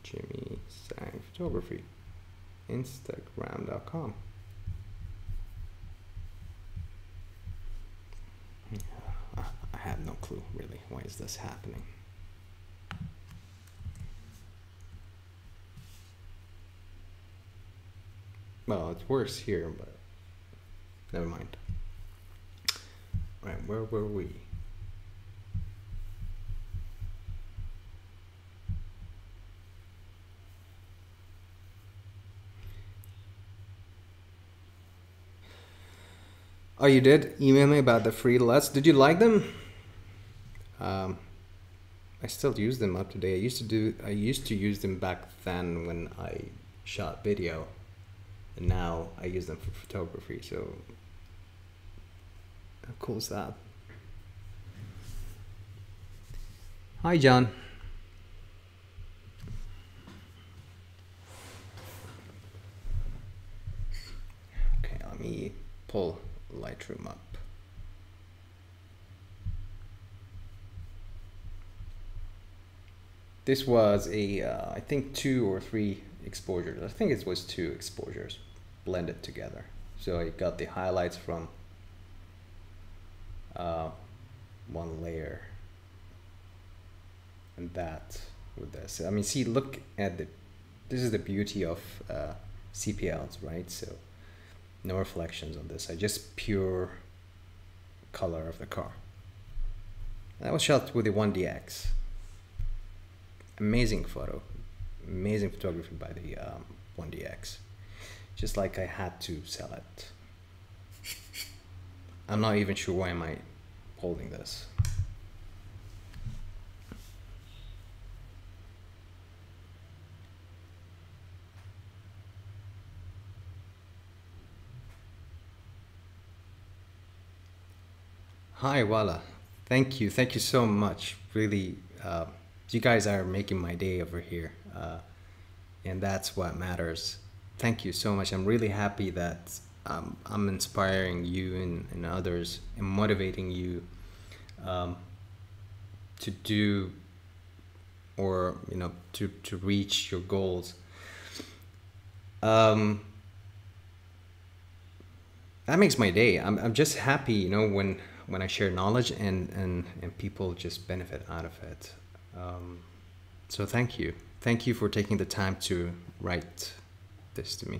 Jimmy Zhang Photography. Instagram.com. I have no clue, really. Why is this happening? Well, it works here, but never mind. Right, where were we? Oh, you did email me about the free LUTs. Did you like them? I still use them up to date. I used to use them back then when I shot video, and now I use them for photography. So how cool is that? Hi, John. Okay, let me pull Lightroom up. This was a, I think 2 or 3 exposures. I think it was 2 exposures blended together. So I got the highlights from one layer and that with this. I mean, see, look at this is the beauty of CPLs, right? So no reflections on this. I just pure color of the car. And that was shot with the 1DX. Amazing photo, amazing photography by the 1DX. Just like I had to sell it. I'm not even sure why am I holding this. Hi, Wala. Thank you so much. Really, you guys are making my day over here, and that's what matters. Thank you so much. I'm really happy that I'm inspiring you and others and motivating you to do, or to reach your goals. That makes my day. I'm just happy, when I share knowledge and people just benefit out of it. So thank you for taking the time to write this to me,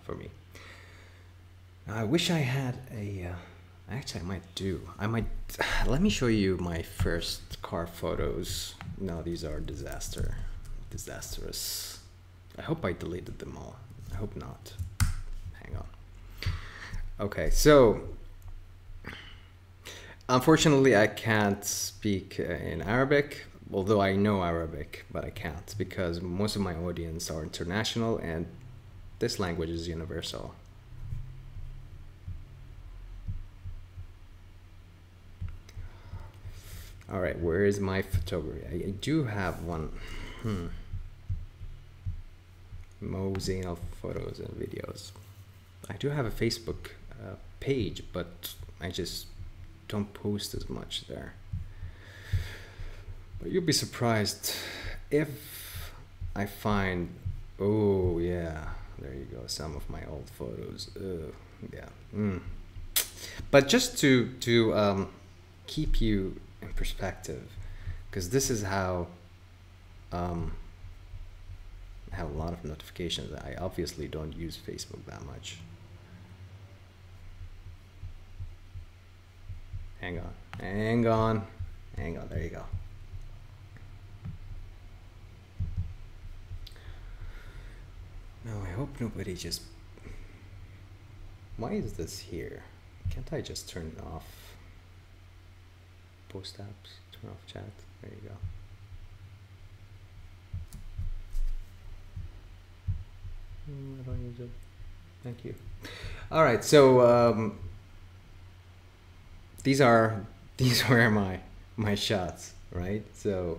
for me. I wish I had actually I might let me show you my first car photos. No, these are disastrous. I hope I deleted them all. I hope not. Hang on. Okay, so unfortunately I can't speak in Arabic, although I know Arabic, but I can't because most of my audience are international and this language is universal. All right, where is my photography? I do have one. MoeDay photos and videos. I do have a Facebook page, but I just don't post as much there. But you'll be surprised if I find, oh yeah, there you go, some of my old photos. Yeah. But just to keep you in perspective, because this is how I have a lot of notifications. I obviously don't use Facebook that much. Hang on, there you go. No, I hope nobody just, why is this here? Can't I just turn it off? Post apps, turn off chat, there you go. I don't use it. Thank you. All right, so these were my shots, right? So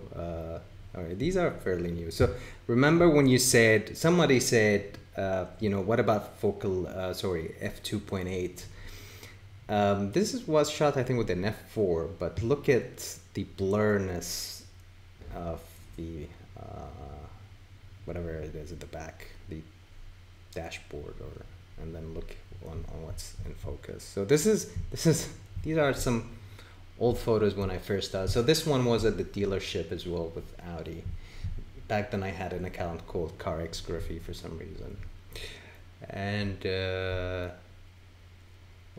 all right, these are fairly new. So remember when you said, somebody said, you know, what about focal, f2.8? This was shot, I think, with an f4, but look at the blurriness of the whatever it is at the back, the dashboard, and then look on what's in focus. So these are some old photos when I first started. So this one was at the dealership as well with Audi. Back then I had an account called CarXgraphy for some reason. And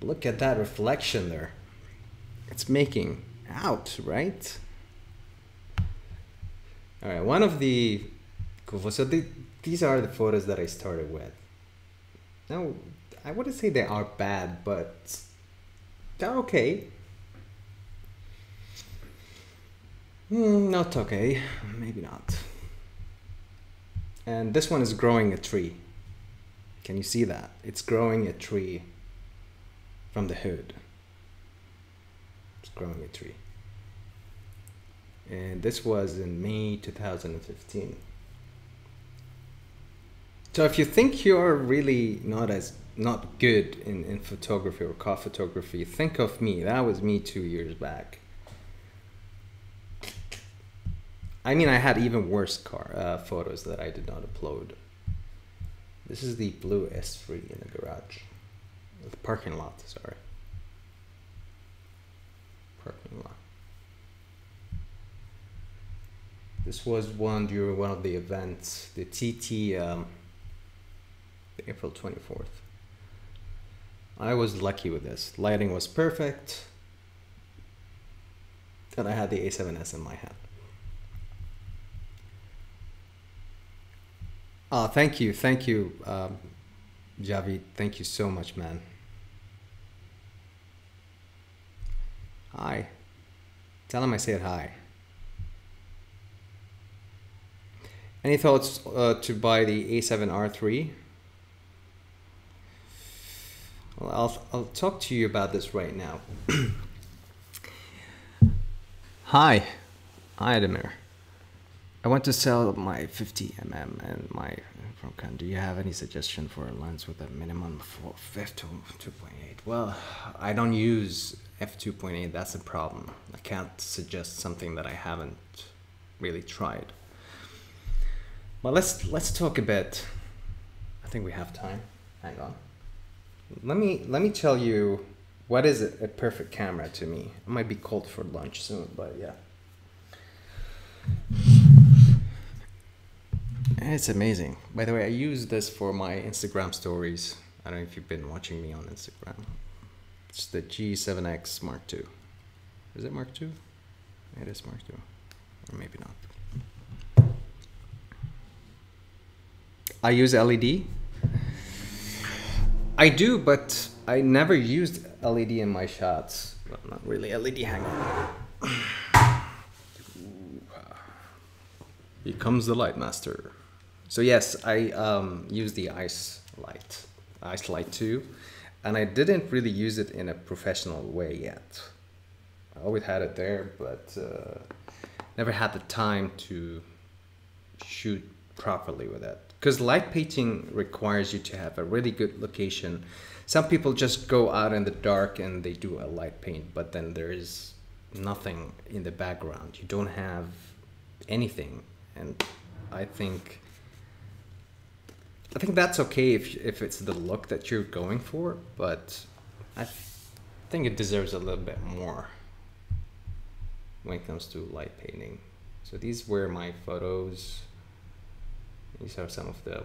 look at that reflection there. It's making out, right? All right, one of the cool photos. So these are the photos that I started with. Now, I wouldn't say they are bad, but they're okay. Not okay, maybe not. And this one is growing a tree. Can you see that? It's growing a tree from the hood. It's growing a tree. And this was in May 2015. So if you think you're really not good in photography or car photography, think of me. That was me 2 years back. I mean, I had even worse car photos that I did not upload. This is the blue S3 in the garage. The parking lot, sorry. Parking lot. This was one during one of the events, the TT, April 24th. I was lucky with this. Lighting was perfect. And I had the A7S in my hand. Oh, thank you, Javi. Thank you so much, man. Hi. Tell him I said hi. Any thoughts to buy the A7R3? Well, I'll talk to you about this right now. Hi, Ademir. I want to sell my 50mm and my Procon. Do you have any suggestion for a lens with a minimum of f2.8? Well, I don't use f2.8. That's a problem. I can't suggest something that I haven't really tried. Well, let's talk a bit. I think we have time. Hang on. Let me tell you what is a perfect camera to me. I might be called for lunch soon, but yeah. It's amazing. By the way, I use this for my Instagram stories. I don't know if you've been watching me on Instagram. It's the G7X Mark II. Is it Mark II? It is Mark II. Or maybe not. I use LED. I do, but I never used LED in my shots. Well, not really LED hanger. Here comes the light master. So yes, I use the Ice Light 2, and I didn't really use it in a professional way yet. I always had it there, but never had the time to shoot properly with it. Because light painting requires you to have a really good location. Some people just go out in the dark and they do a light paint, but then there is nothing in the background. You don't have anything, and I think that's okay if it's the look that you're going for, but I think it deserves a little bit more when it comes to light painting. So these were my photos. These are some of the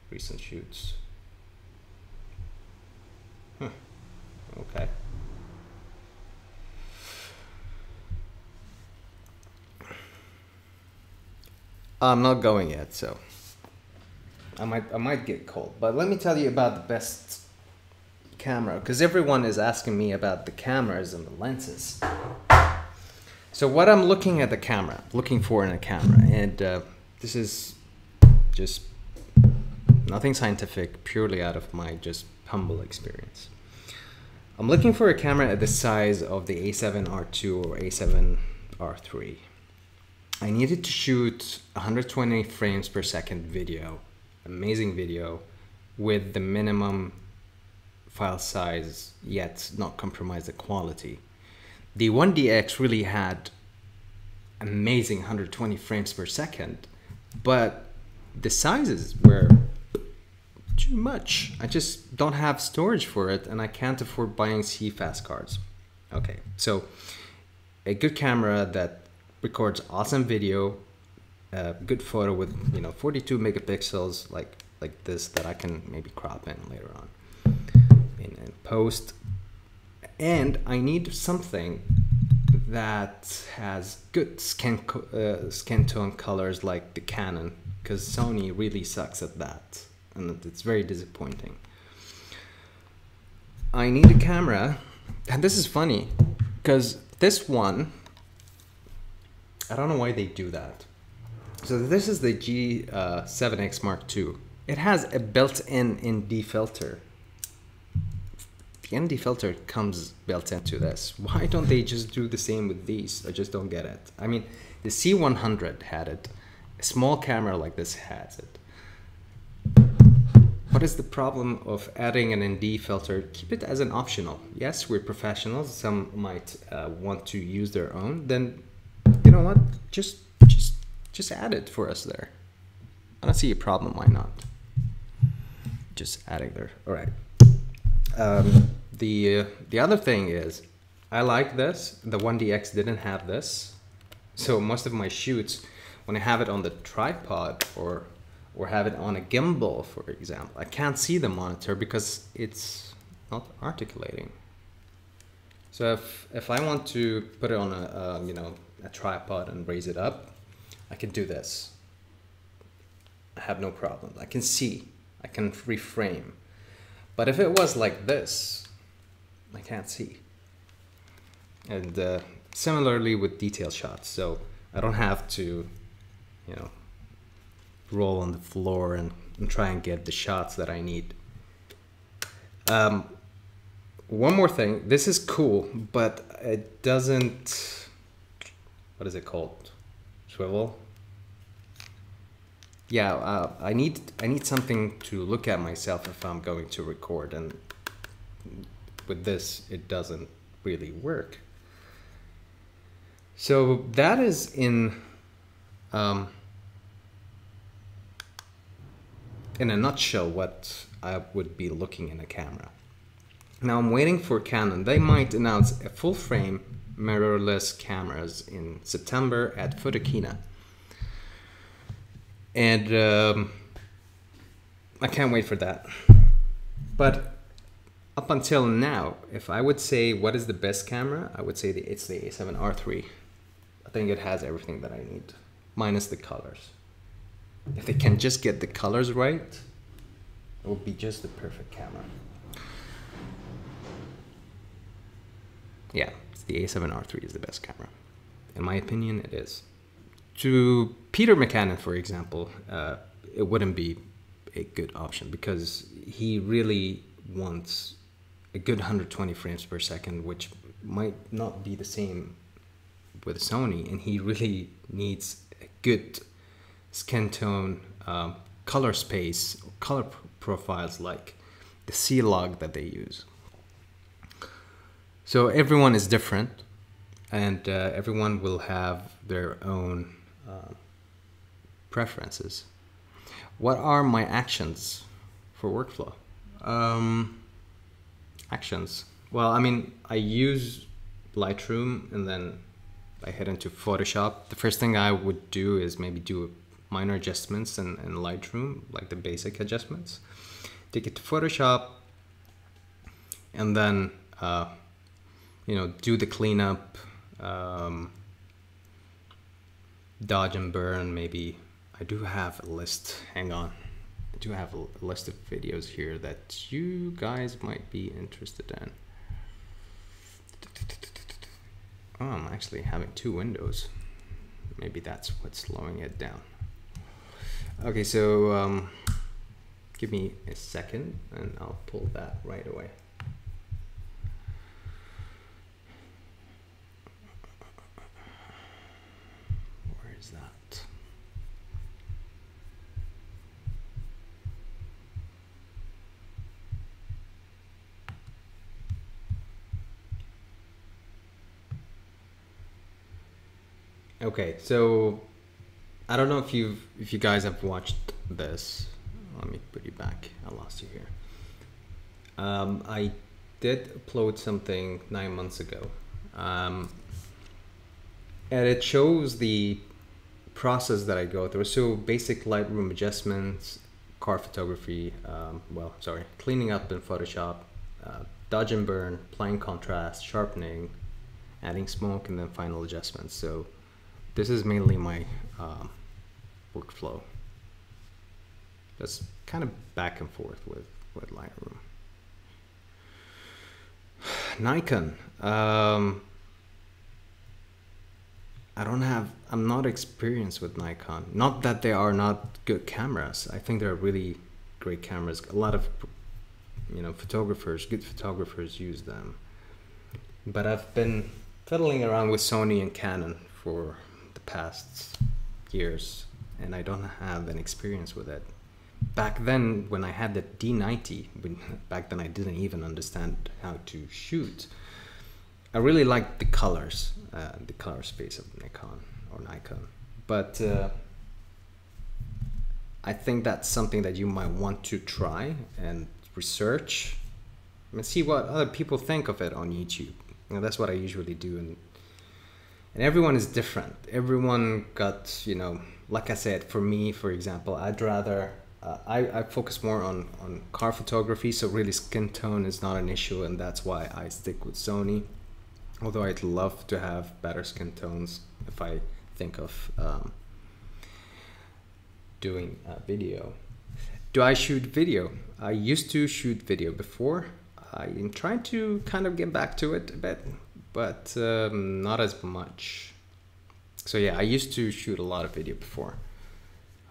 recent shoots. Okay. I'm not going yet, so I might get cold. But let me tell you about the best camera, because everyone is asking me about the cameras and the lenses. So what I'm looking for in a camera, and this is just nothing scientific, purely out of my just humble experience. I'm looking for a camera at the size of the A7R2 or A7R3. I needed to shoot 120 frames per second video, amazing video, with the minimum file size, yet not compromise the quality. The 1DX really had amazing 120 frames per second, but the sizes were too much. I just don't have storage for it, and I can't afford buying CFast cards. Okay, so a good camera that records awesome video, good photo with 42 megapixels like this that I can maybe crop in later on in post. And I need something that has good skin tone colors like the Canon, because Sony really sucks at that, and it's very disappointing. I need a camera, and this is funny, because this one, I don't know why they do that. So this is the G7X Mark II. It has a built-in ND filter. The ND filter comes built into this. Why don't they just do the same with these? I just don't get it. I mean, the C100 had it. A small camera like this has it. What is the problem of adding an ND filter? Keep it as an optional. Yes, we're professionals. Some might want to use their own. Then, you know what? Just add it for us there. I don't see a problem. Why not? Just adding there. All right. The other thing is, I like this. The 1DX didn't have this, so most of my shoots, when I have it on the tripod or have it on a gimbal, for example, I can't see the monitor because it's not articulating. So if I want to put it on a tripod and raise it up, I can do this. I have no problem. I can see. I can reframe. But if it was like this, I can't see. And similarly with detail shots, so I don't have to, roll on the floor and try and get the shots that I need. One more thing, this is cool, but it doesn't, what is it called? Swivel? Yeah, I need something to look at myself if I'm going to record, and with this it doesn't really work. So that is in a nutshell what I would be looking in a camera. Now I'm waiting for Canon. They might announce a full frame mirrorless cameras in September at Photokina. And I can't wait for that. But up until now, if I would say what is the best camera, I would say it's the A7R3. I think it has everything that I need, minus the colors. if they can just get the colors right, it will be just the perfect camera. Yeah, it's the A7R III is the best camera. In my opinion, it is. To Peter McCannon, for example, it wouldn't be a good option because he really wants a good 120 frames per second, which might not be the same with Sony, and he really needs a good skin tone, color space, color profiles like the C-Log that they use. So everyone is different, and everyone will have their own preferences. What are my actions for workflow? Actions. Well, I mean, I use Lightroom and then I head into Photoshop. The first thing I would do is maybe do minor adjustments in Lightroom, like the basic adjustments. Take it to Photoshop and then, you know, do the cleanup, dodge and burn maybe. I do have a list, hang on. I do have a list of videos here that you guys might be interested in. Oh, I'm actually having two windows. Maybe that's what's slowing it down. Okay, so give me a second and I'll pull that right away. Where is that? Okay, so I don't know if you guys have watched this. Let me put you back. I lost you here. I did upload something 9 months ago, and it shows the process that I go through. So basic Lightroom adjustments, car photography, cleaning up in Photoshop, dodge and burn, applying contrast, sharpening, adding smoke, and then final adjustments. So this is mainly my workflow. Just kind of back and forth with Lightroom. Nikon. I'm not experienced with Nikon. Not that they are not good cameras. I think they're really great cameras. A lot of, you know, good photographers use them. But I've been fiddling around with Sony and Canon for the past years, and I don't have an experience with it. Back then, when I had the D90, back then I didn't even understand how to shoot. I really liked the colors, the color space of Nikon. But I think that's something that you might want to try and research and see what other people think of it on YouTube. You know, that's what I usually do, and everyone is different. Everyone got, you know, like I said, for me, for example, I'd rather I focus more on car photography, so really skin tone is not an issue, and that's why I stick with Sony. Although I'd love to have better skin tones if I think of doing a video. Do I shoot video? I used to shoot video before. I'm trying to kind of get back to it a bit, but not as much. So yeah, I used to shoot a lot of video before.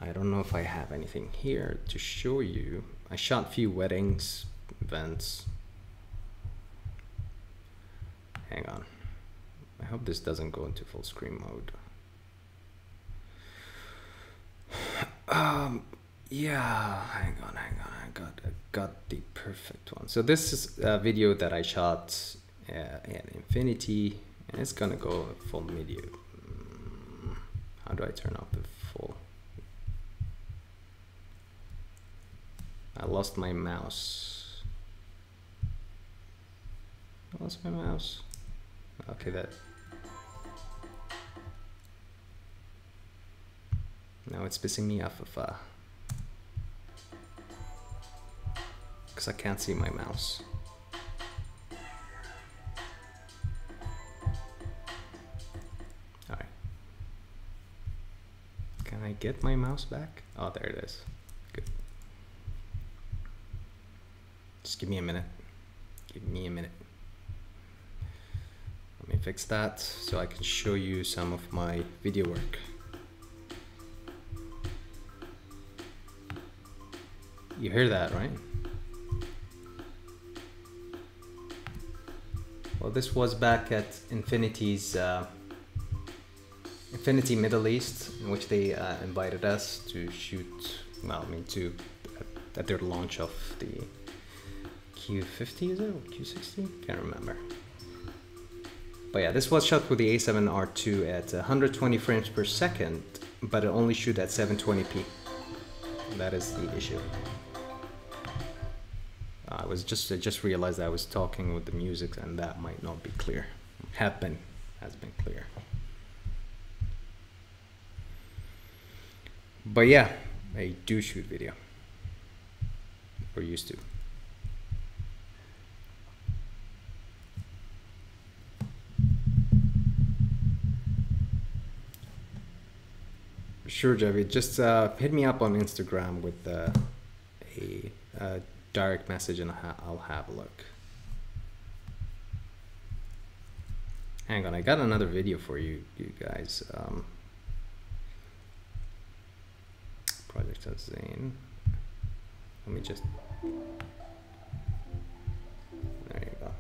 I don't know if I have anything here to show you. I shot a few weddings, events. Hang on. I hope this doesn't go into full screen mode. Yeah, hang on. I got the perfect one. So this is a video that I shot at Infinity, and it's gonna go full video. How do I turn off the full? I lost my mouse. Okay, that. Now it's pissing me off because I can't see my mouse. Alright. get my mouse back? Oh, there it is. Good. Just give me a minute. Give me a minute. Let me fix that so I can show you some of my video work. You hear that, right? Well, this was back at Infinity's Infinity Middle East, in which they invited us to shoot, well, I mean, at their launch of the Q50, is it, or Q60? Can't remember. But yeah, this was shot with the A7R2 at 120 frames per second, but it only shoot at 720p. That is the issue. I just realized I was talking with the music, and that might not be clear. Has been clear. But yeah, I do shoot video, or used to. Sure, Javi, just hit me up on Instagram with a direct message, and I'll have a look. Hang on, I got another video for you guys. Project Zane. Let me just. There you go.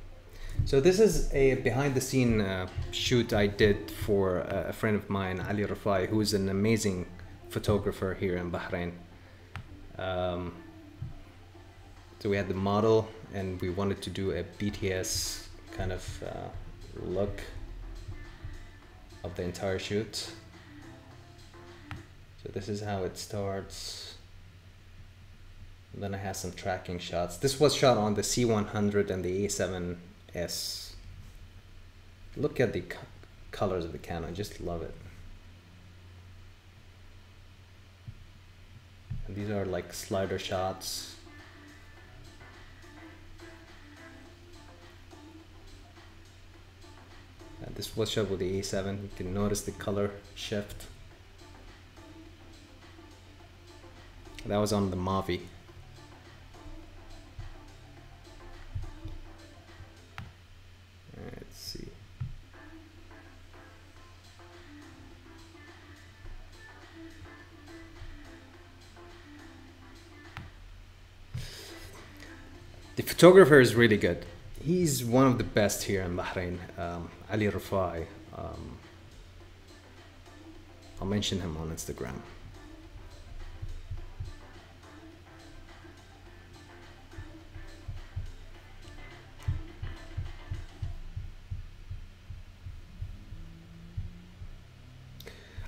So this is a behind-the-scene shoot I did for a friend of mine, Ali Rafai, who is an amazing photographer here in Bahrain. So we had the model, and we wanted to do a BTS kind of look of the entire shoot. So this is how it starts. And then I have some tracking shots. This was shot on the C100 and the A7S. Look at the colors of the camera, I just love it. And these are like slider shots. And this was shot with the A7. You can notice the color shift. That was on the Mavi. Let's see. The photographer is really good. He's one of the best here in Bahrain, Ali Rafai. I'll mention him on Instagram.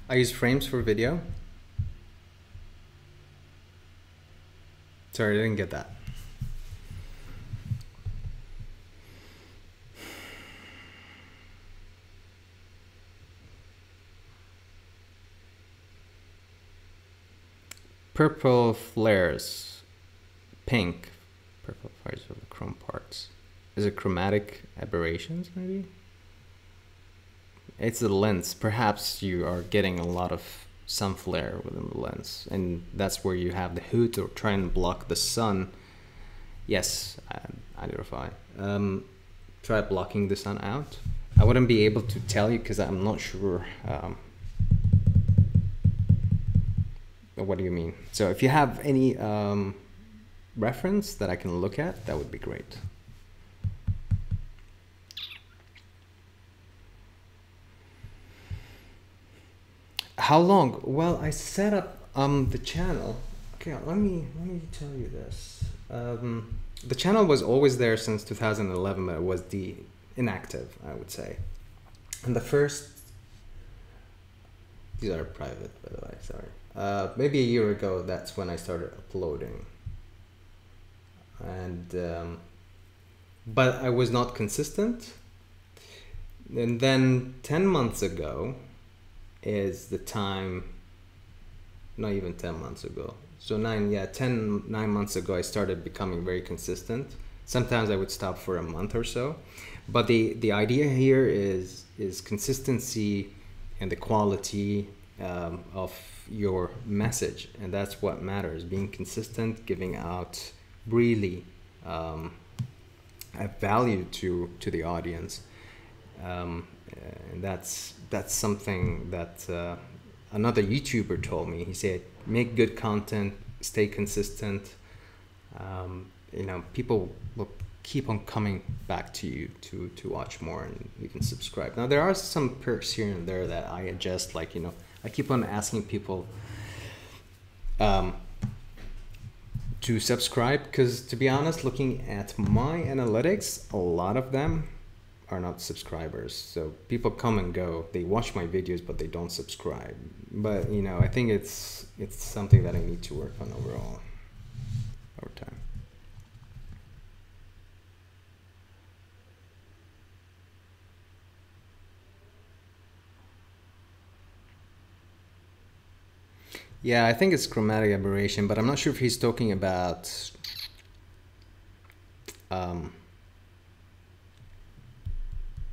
I use frames for video. Sorry, I didn't get that. Purple flares, pink, purple flares of the chrome parts. Is it chromatic aberrations, maybe? It's the lens. Perhaps you are getting a lot of sun flare within the lens, and that's where you have the hood or try and block the sun. Yes, I verify. Try blocking the sun out. I wouldn't be able to tell you because I'm not sure. What do you mean? So if you have any reference that I can look at, that would be great. How long? Well, I set up the channel. Okay, let me tell you this. The channel was always there since 2011, but it was inactive, I would say. And the first, these are private, by the way, sorry. Maybe a year ago, that's when I started uploading. And, but I was not consistent. And then 10 months ago is the time, not even 10 months ago. So 9 months ago, I started becoming very consistent. Sometimes I would stop for a month or so. But the idea here is consistency and the quality of your message, and that's what matters. Being consistent, giving out really a value to the audience, and that's something that another YouTuber told me. He said, make good content, stay consistent. You know, people will keep on coming back to you to watch more, and you can subscribe. Now there are some perks here and there that I adjust, like, you know, I keep on asking people to subscribe, because to be honest, looking at my analytics, a lot of them are not subscribers. So people come and go, they watch my videos, but they don't subscribe. But you know, I think it's something that I need to work on overall over time. Yeah, I think it's chromatic aberration, but I'm not sure if he's talking about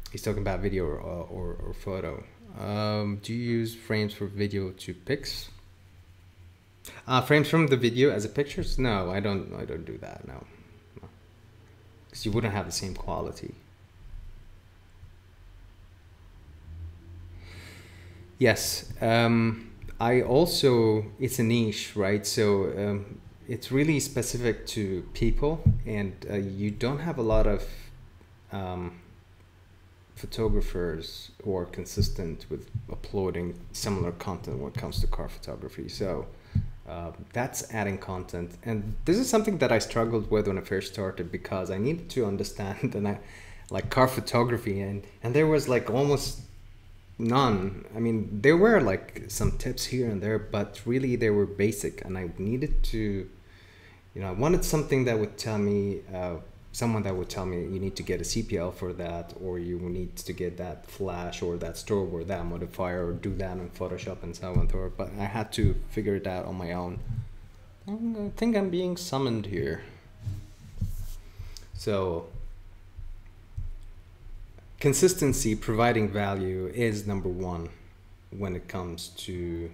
he's talking about video or photo. Do you use frames for video to pics? Frames from the video as a pictures? No, I don't do that. No, because you wouldn't have the same quality. Yes. I also, it's a niche, right? So it's really specific to people, and you don't have a lot of photographers who are consistent with uploading similar content when it comes to car photography. So that's adding content, and this is something that I struggled with when I first started, because I needed to understand and like car photography, and there was like almost none. I mean, there were like some tips here and there, but really they were basic, and I needed to, you know, I wanted something that would tell me, someone that would tell me you need to get a CPL for that, or you need to get that flash or that strobe or that modifier, or do that in Photoshop and so on and so forth. But I had to figure it out on my own. I think I'm being summoned here. So consistency, providing value is number one when it comes to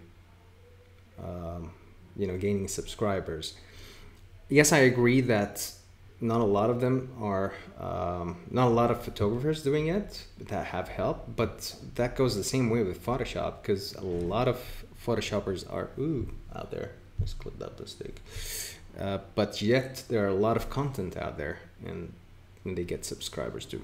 you know, gaining subscribers. Yes, I agree that not a lot of them are not a lot of photographers doing it that have help, but that goes the same way with Photoshop, because a lot of Photoshoppers are out there. Let's clip up the stick. But yet there are a lot of content out there, and they get subscribers too.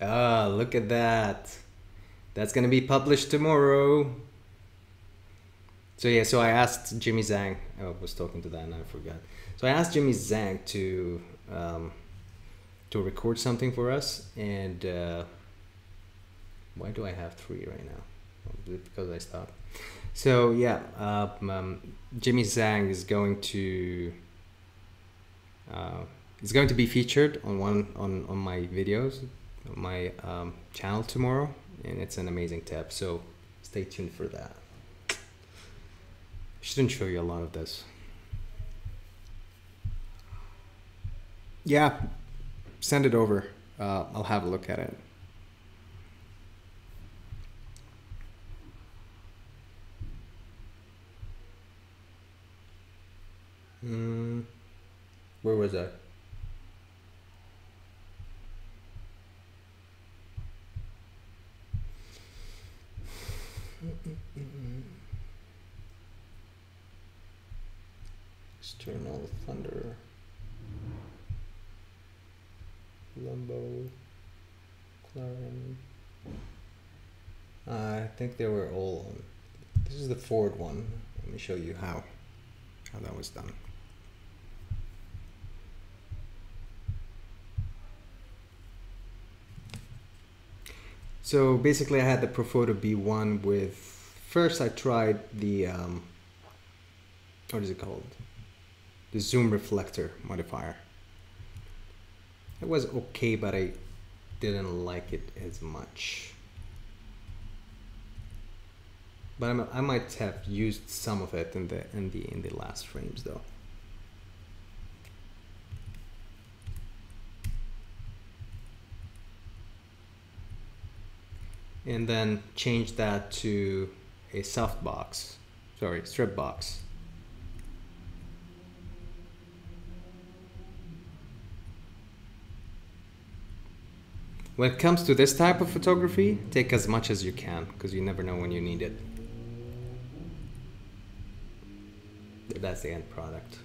Ah, look at that. That's gonna be published tomorrow. So yeah, so I asked Jimmy Zhang, I was talking to that and I forgot. So I asked Jimmy Zhang to record something for us, and why do I have 3 right now? Is it because I stopped? So yeah, Jimmy Zhang is going to be featured on on my videos, on my channel tomorrow, and it's an amazing tip. So stay tuned for that. I shouldn't show you a lot of this. Yeah, send it over. I'll have a look at it. Where was I? External Thunder, Lumbo, Clarin. I think they were all on. This is the forward one. Let me show you how that was done. So basically I had the Profoto B1 with, first I tried the, what is it called? The zoom reflector modifier. It was okay, but I didn't like it as much. But I might have used some of it in the last frames though. and then change that to a soft box, sorry, strip box. When it comes to this type of photography, take as much as you can, because you never know when you need it. That's the end product.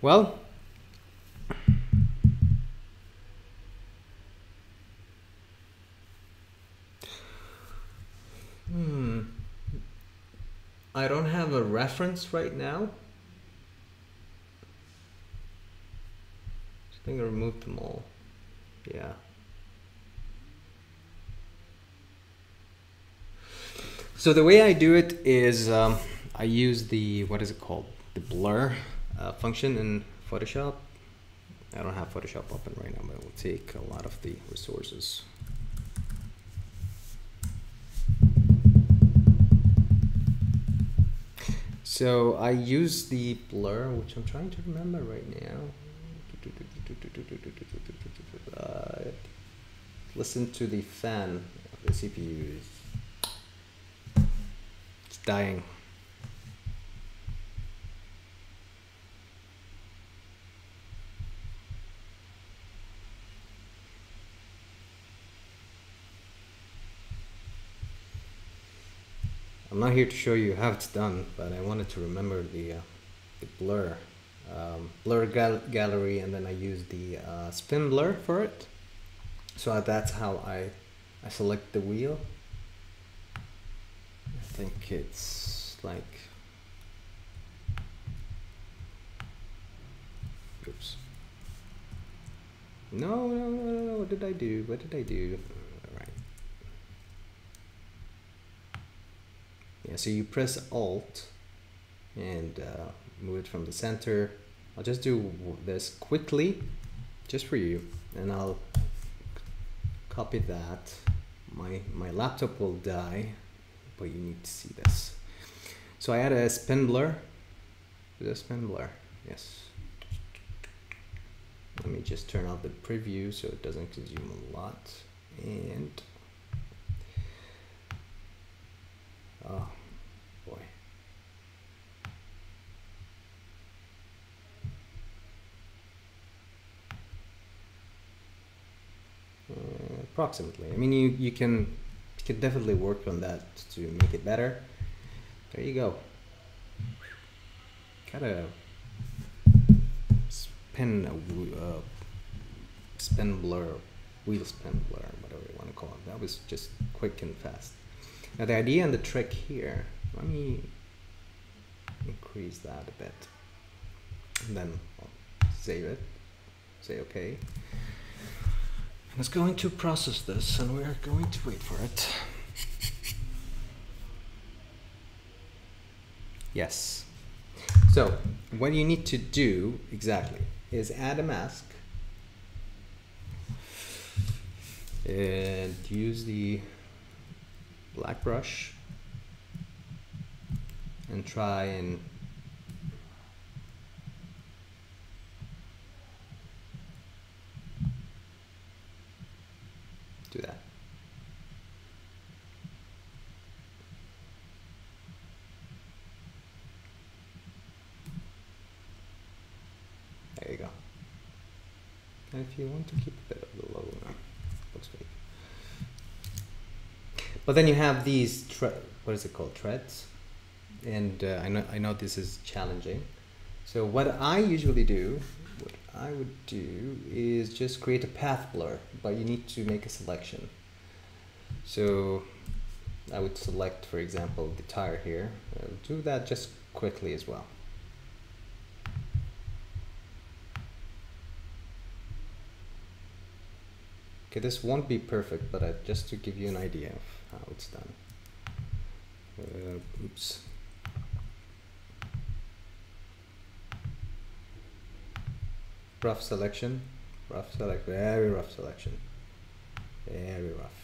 Well, I don't have a reference right now. I think I removed them all. Yeah. So the way I do it is I use the, what is it called? The blur function in Photoshop. I don't have Photoshop open right now, but it will take a lot of the resources. So I use the blur, which I'm trying to remember right now. Listen to the fan of the CPU. It's dying. I'm not here to show you how it's done, but I wanted to remember the blur. Gallery, and then I use the spin blur for it. So that's how I select the wheel. I think it's like, oops. No, what did I do? What did I do? All right. Yeah, so you press Alt and move it from the center. I'll just do this quickly, just for you, and I'll copy that. My laptop will die, but you need to see this. So I add a spin blur. The spin blur, yes. Let me just turn off the preview so it doesn't consume a lot. And oh boy. Approximately. I mean, you can definitely work on that to make it better. There you go. Gotta spin blur, wheel spin blur, whatever you want to call it. That was just quick and fast. Now the idea and the trick here, let me increase that a bit, and then I'll save it, say okay. And it's going to process this, and we're going to wait for it. Yes. So what you need to do exactly is add a mask and use the black brush and try and do that. There you go. And if you want to keep a bit of the logo, looks fake. But then you have these, what is it called, threads? And I know this is challenging. So what I usually do, what I would do is just create a path blur, but you need to make a selection. So I would select, for example, the tire here. I'll do that just quickly as well. Okay, this won't be perfect, but just to give you an idea of how it's done. Oops. Rough selection, very rough selection, very rough.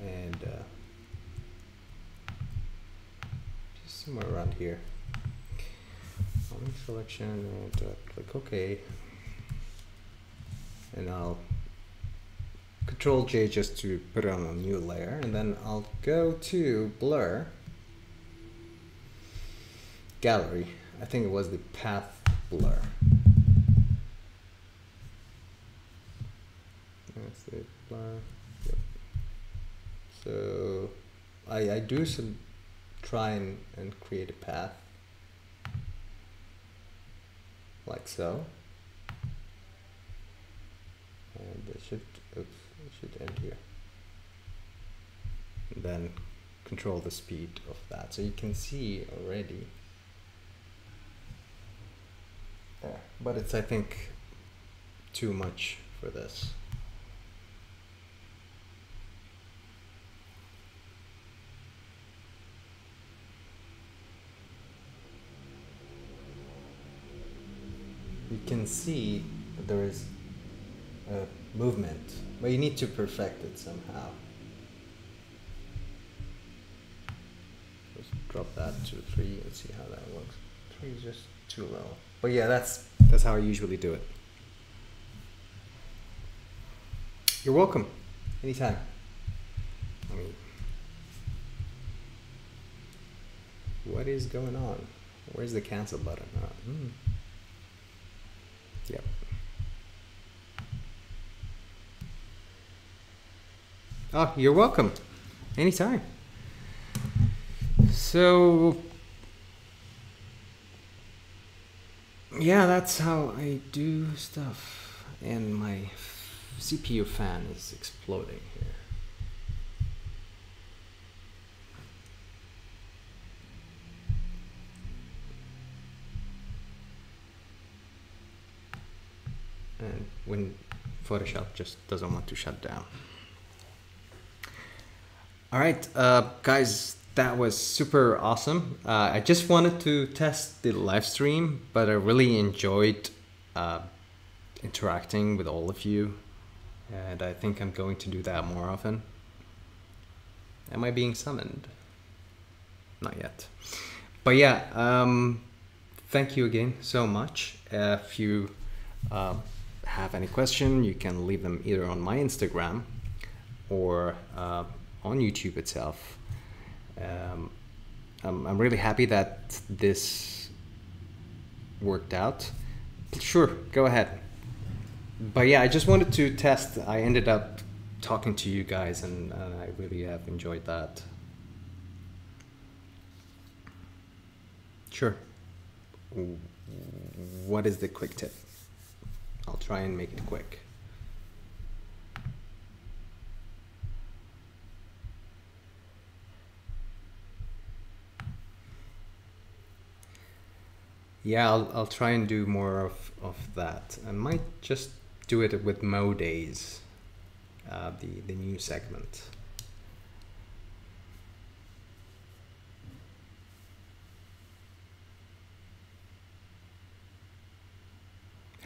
And just somewhere around here. Orange selection and click OK. And I'll Control J just to put it on a new layer, and then I'll go to blur, gallery. I think it was the path blur. That's the blur. Yep. So I do some try and create a path like so, and it should end here. And then control the speed of that, so you can see already there. But it's, I think, too much for this. You can see that there is a movement, but you need to perfect it somehow. Just drop that to 3 and see how that works. 3 is just too low. But yeah, that's how I usually do it. You're welcome. Anytime. I mean, what is going on? Where's the cancel button? Yep. Oh, you're welcome. Anytime. So, yeah, that's how I do stuff. And my CPU fan is exploding here. And when Photoshop just doesn't want to shut down. All right, guys, that was super awesome. I just wanted to test the live stream, but I really enjoyed interacting with all of you. And I think I'm going to do that more often. Am I being summoned? Not yet. But yeah, thank you again so much. If you have any question, you can leave them either on my Instagram or on YouTube itself. I'm really happy that this worked out. Sure, go ahead. But yeah, I just wanted to test. I ended up talking to you guys, and I really have enjoyed that. Sure. What is the quick tip? I'll try and make it quick. Yeah, I'll try and do more of that. I might just do it with MoeDays, the new segment.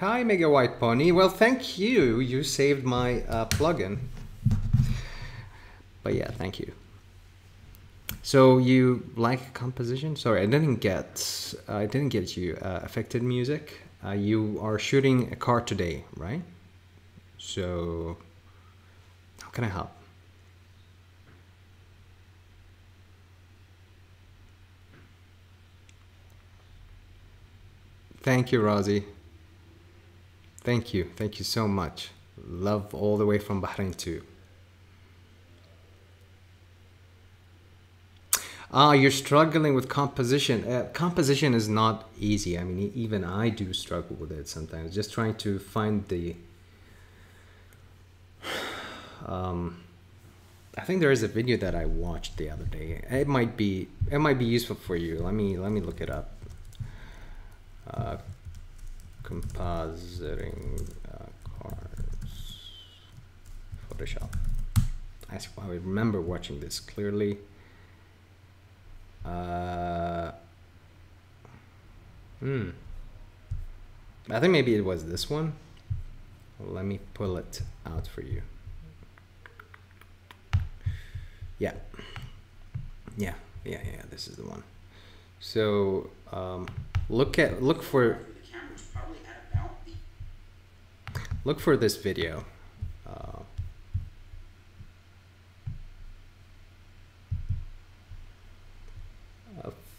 Hi, Mega White Pony. Well, thank you. You saved my plugin. But yeah, thank you. So you like composition? Sorry, I didn't get you. Affected music. You are shooting a car today, right? So how can I help? Thank you, Rosie. Thank you so much. Love all the way from Bahrain too. You're struggling with composition. Composition is not easy. I mean, even I do struggle with it sometimes. Just trying to find the. I think there is a video that I watched the other day. It might be useful for you. Let me look it up. Compositing cars, Photoshop. I remember watching this clearly. I think maybe it was this one. Let me pull it out for you. Yeah, this is the one. So look for this video.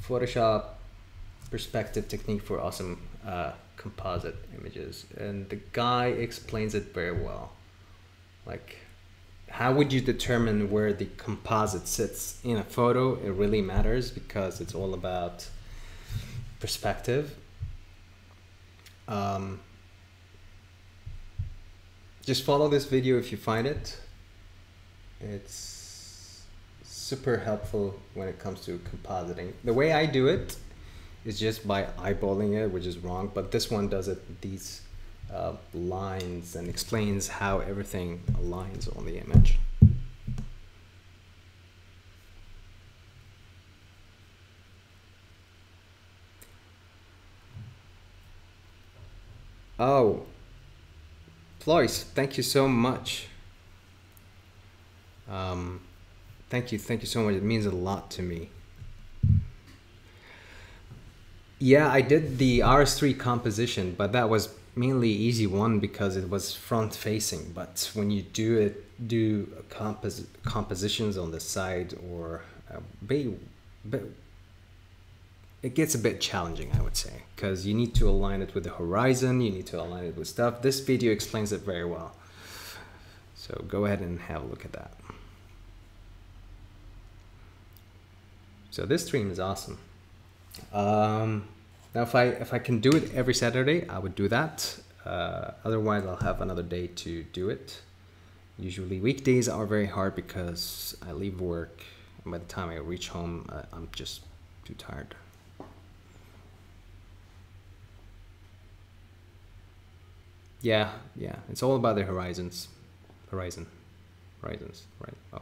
Photoshop perspective technique for awesome composite images, and the guy explains it very well. Like, how would you determine where the composite sits in a photo? It really matters because it's all about perspective. Just follow this video if you find it. It's super helpful when it comes to compositing. The way I do it is just by eyeballing it, which is wrong, but this one does it with these lines and explains how everything aligns on the image. Oh, Floris, thank you so much. Thank you so much. It means a lot to me. Yeah, I did the RS3 composition, but that was mainly easy one because it was front facing. But when you do compositions on the side, or it gets a bit challenging, I would say, because you need to align it with the horizon, you need to align it with stuff. This video explains it very well. So go ahead and have a look at that. So this stream is awesome. Now if I can do it every Saturday, I would do that. Otherwise I'll have another day to do it. Usually weekdays are very hard because I leave work, and by the time I reach home, I'm just too tired. Yeah, it's all about the horizons, right? Oh,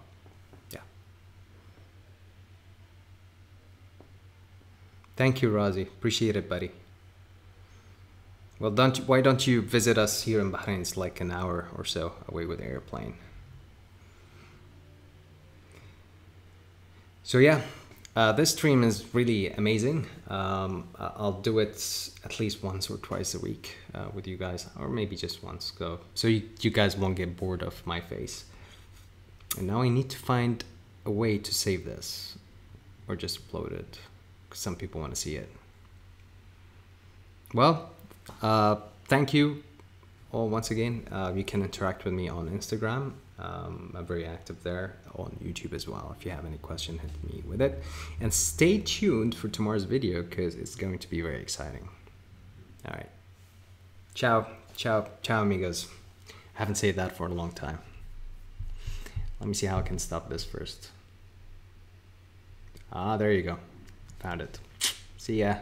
yeah. Thank you, Razi. Appreciate it, buddy. Well, why don't you visit us here in Bahrain? It's like an hour or so away with the airplane. So yeah, this stream is really amazing. I'll do it at least once or twice a week with you guys, or maybe just once. So you guys won't get bored of my face. And now I need to find a way to save this, or just upload it, because some people want to see it. Well, thank you all once again. You can interact with me on Instagram. I'm very active there, on YouTube as well. If you have any question, hit me with it. And stay tuned for tomorrow's video because it's going to be very exciting. All right. Ciao, amigos. I haven't said that for a long time. Let me see how I can stop this first. Ah, there you go. Found it. See ya.